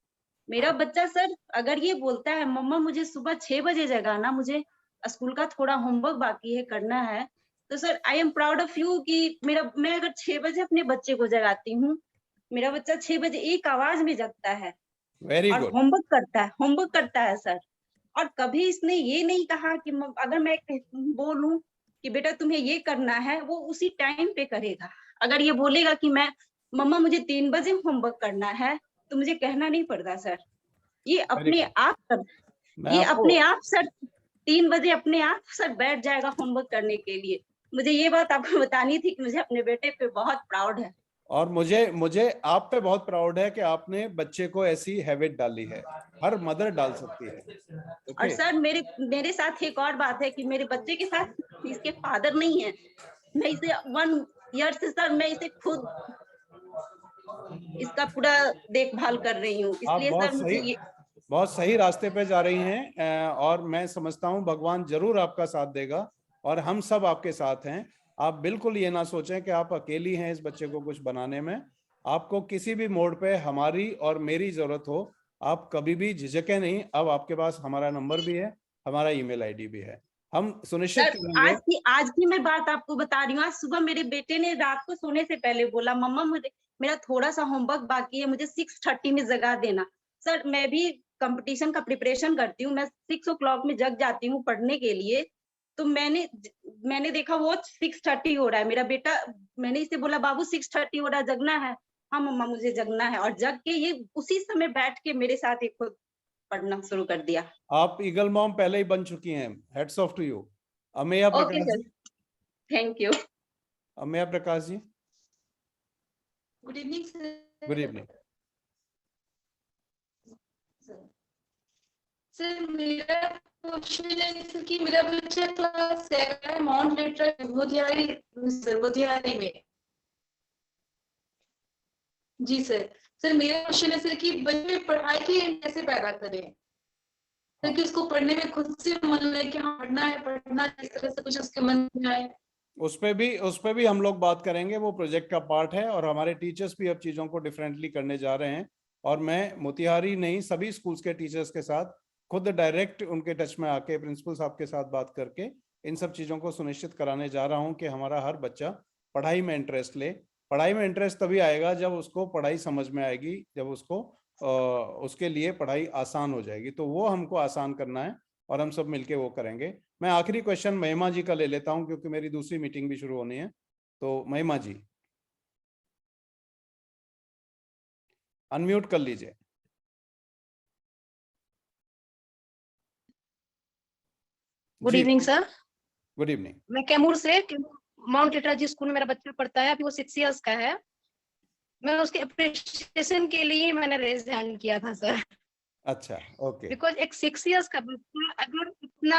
Speaker 9: मेरा बच्चा सर अगर ये बोलता है मम्मा मुझे सुबह 6 बजे जगाना, मुझे स्कूल का थोड़ा होमवर्क बाकी है, करना है, तो sir I am proud of you कि मैं अगर 6 बजे अपने बच्चे को जगाती हूँ, मेरा बच्चा 6 बजे एक आवाज में जगता है और होमवर्क करता है सर। और कभी इसने ये नहीं कहा कि अगर मैं बोलूं कि बेटा तुम्हें ये करना है, वो उसी टाइम पे करेगा। अगर ये बोलेगा कि मैं मम्मा मुझे 3 बजे होमवर्क करना है, तो मुझे कहना नहीं पड़ता सर, ये अपने आप सर 3 बजे अपने आप सर बैठ जाएगा होमवर्क करने के लिए। मुझे ये बात आपको बतानी थी कि मुझे अपने बेटे पे बहुत प्राउड है।
Speaker 2: और मुझे आप पे बहुत प्राउड है कि आपने बच्चे को ऐसी हैबिट डाली है, हर मदर डाल सकती है।
Speaker 9: और सर मेरे साथ एक और बात है कि मेरे बच्चे के साथ इसके फादर नहीं है, मैं इसे 1 ईयर से सर मैं इसे खुद इसका पूरा देखभाल कर रही हूँ, इसलिए सर मुझे
Speaker 2: बहुत सही रास्ते पे जा रही हैं और मैं समझता हूँ भगवान जरूर आपका साथ देगा और हम सब आपके साथ हैं। आप बिल्कुल ये ना सोचें कि आप अकेली हैं इस बच्चे को कुछ बनाने में। आपको किसी भी मोड़ पे हमारी और मेरी जरूरत हो, आप कभी भी झिझकें नहीं। अब आपके पास हमारा नंबर भी है, हमारा ईमेल आईडी भी है, हम सुनिश्चित करेंगे।
Speaker 9: आज की मैं बात आपको बता रही हूँ। आज सुबह मेरे बेटे ने रात को सोने से पहले बोला मम्मा मेरा थोड़ा सा होमवर्क बाकी है, मुझे 6:30 में जगा देना। सर मैं भी कंपटीशन का प्रिपरेशन करती हूँ, मैं 6 o'clock में जग जाती हूँ पढ़ने के लिए। तो मैंने देखा वो 6:30 हो रहा है, मेरा बेटा, मैंने इसे बोला बाबू 6:30 हो रहा है, जगना है। हाँ मम्मा मुझे जगना है, और जग के ये उसी समय बैठ के मेरे साथ एक खुद पढ़ना शुरू कर दिया।
Speaker 2: आप ईगल मॉम पहले ही बन चुकी हैं, heads off to you. Ameya Prakash ji,
Speaker 9: thank you.
Speaker 2: Ameya Prakash ji,
Speaker 10: good evening sir.
Speaker 2: Good evening
Speaker 10: sir. मेरा क्वेश्चन है कि मेरा बच्चा क्लास 7 है, माउंट लिटरल मोतिहारी में। जी सर। सर मेरा क्वेश्चन है सर कि बच्चे पढ़ाई की कैसे पैदा करें, सर कि उसको पढ़ने में खुद से मन लगे कि हाँ पढ़ना है, इस तरह से कुछ उसके मन में आए।
Speaker 2: उस पे भी हम लोग बात करेंगे, वो प्रोजेक्ट का पार्ट है। और हमारे टीचर्स भी अब चीजों को डिफरेंटली करने जा रहे हैं, और मैं मोतिहारी नहीं सभी स्कूल्स के टीचर्स के साथ खुद डायरेक्ट उनके टच में आके प्रिंसिपल साहब के साथ बात करके इन सब चीजों को सुनिश्चित कराने जा रहा हूं कि हमारा हर बच्चा पढ़ाई में इंटरेस्ट ले। पढ़ाई में इंटरेस्ट तभी आएगा जब उसको पढ़ाई समझ में आएगी, जब उसको उसके लिए पढ़ाई आसान हो जाएगी। तो वो हमको आसान करना है और हम सब मिलके वो करेंगे। मैं आखिरी क्वेश्चन महिमा जी का ले लेता हूं क्योंकि मेरी दूसरी मीटिंग भी शुरू होनी है। तो महिमा जी अनम्यूट कर लीजिए।
Speaker 11: Good evening sir.
Speaker 2: Good evening.
Speaker 11: मैं कैमूर से माउंट लिटरेचर स्कूल में मेरा बच्चा पढ़ता है, अभी वो 6 इयर्स का है। मैं उसके अप्रिशिएशन के लिए मैंने रेज हैंड किया था सर।
Speaker 2: अच्छा, ओके।
Speaker 11: बिकॉज एक 6 इयर्स का बच्चा अगर इतना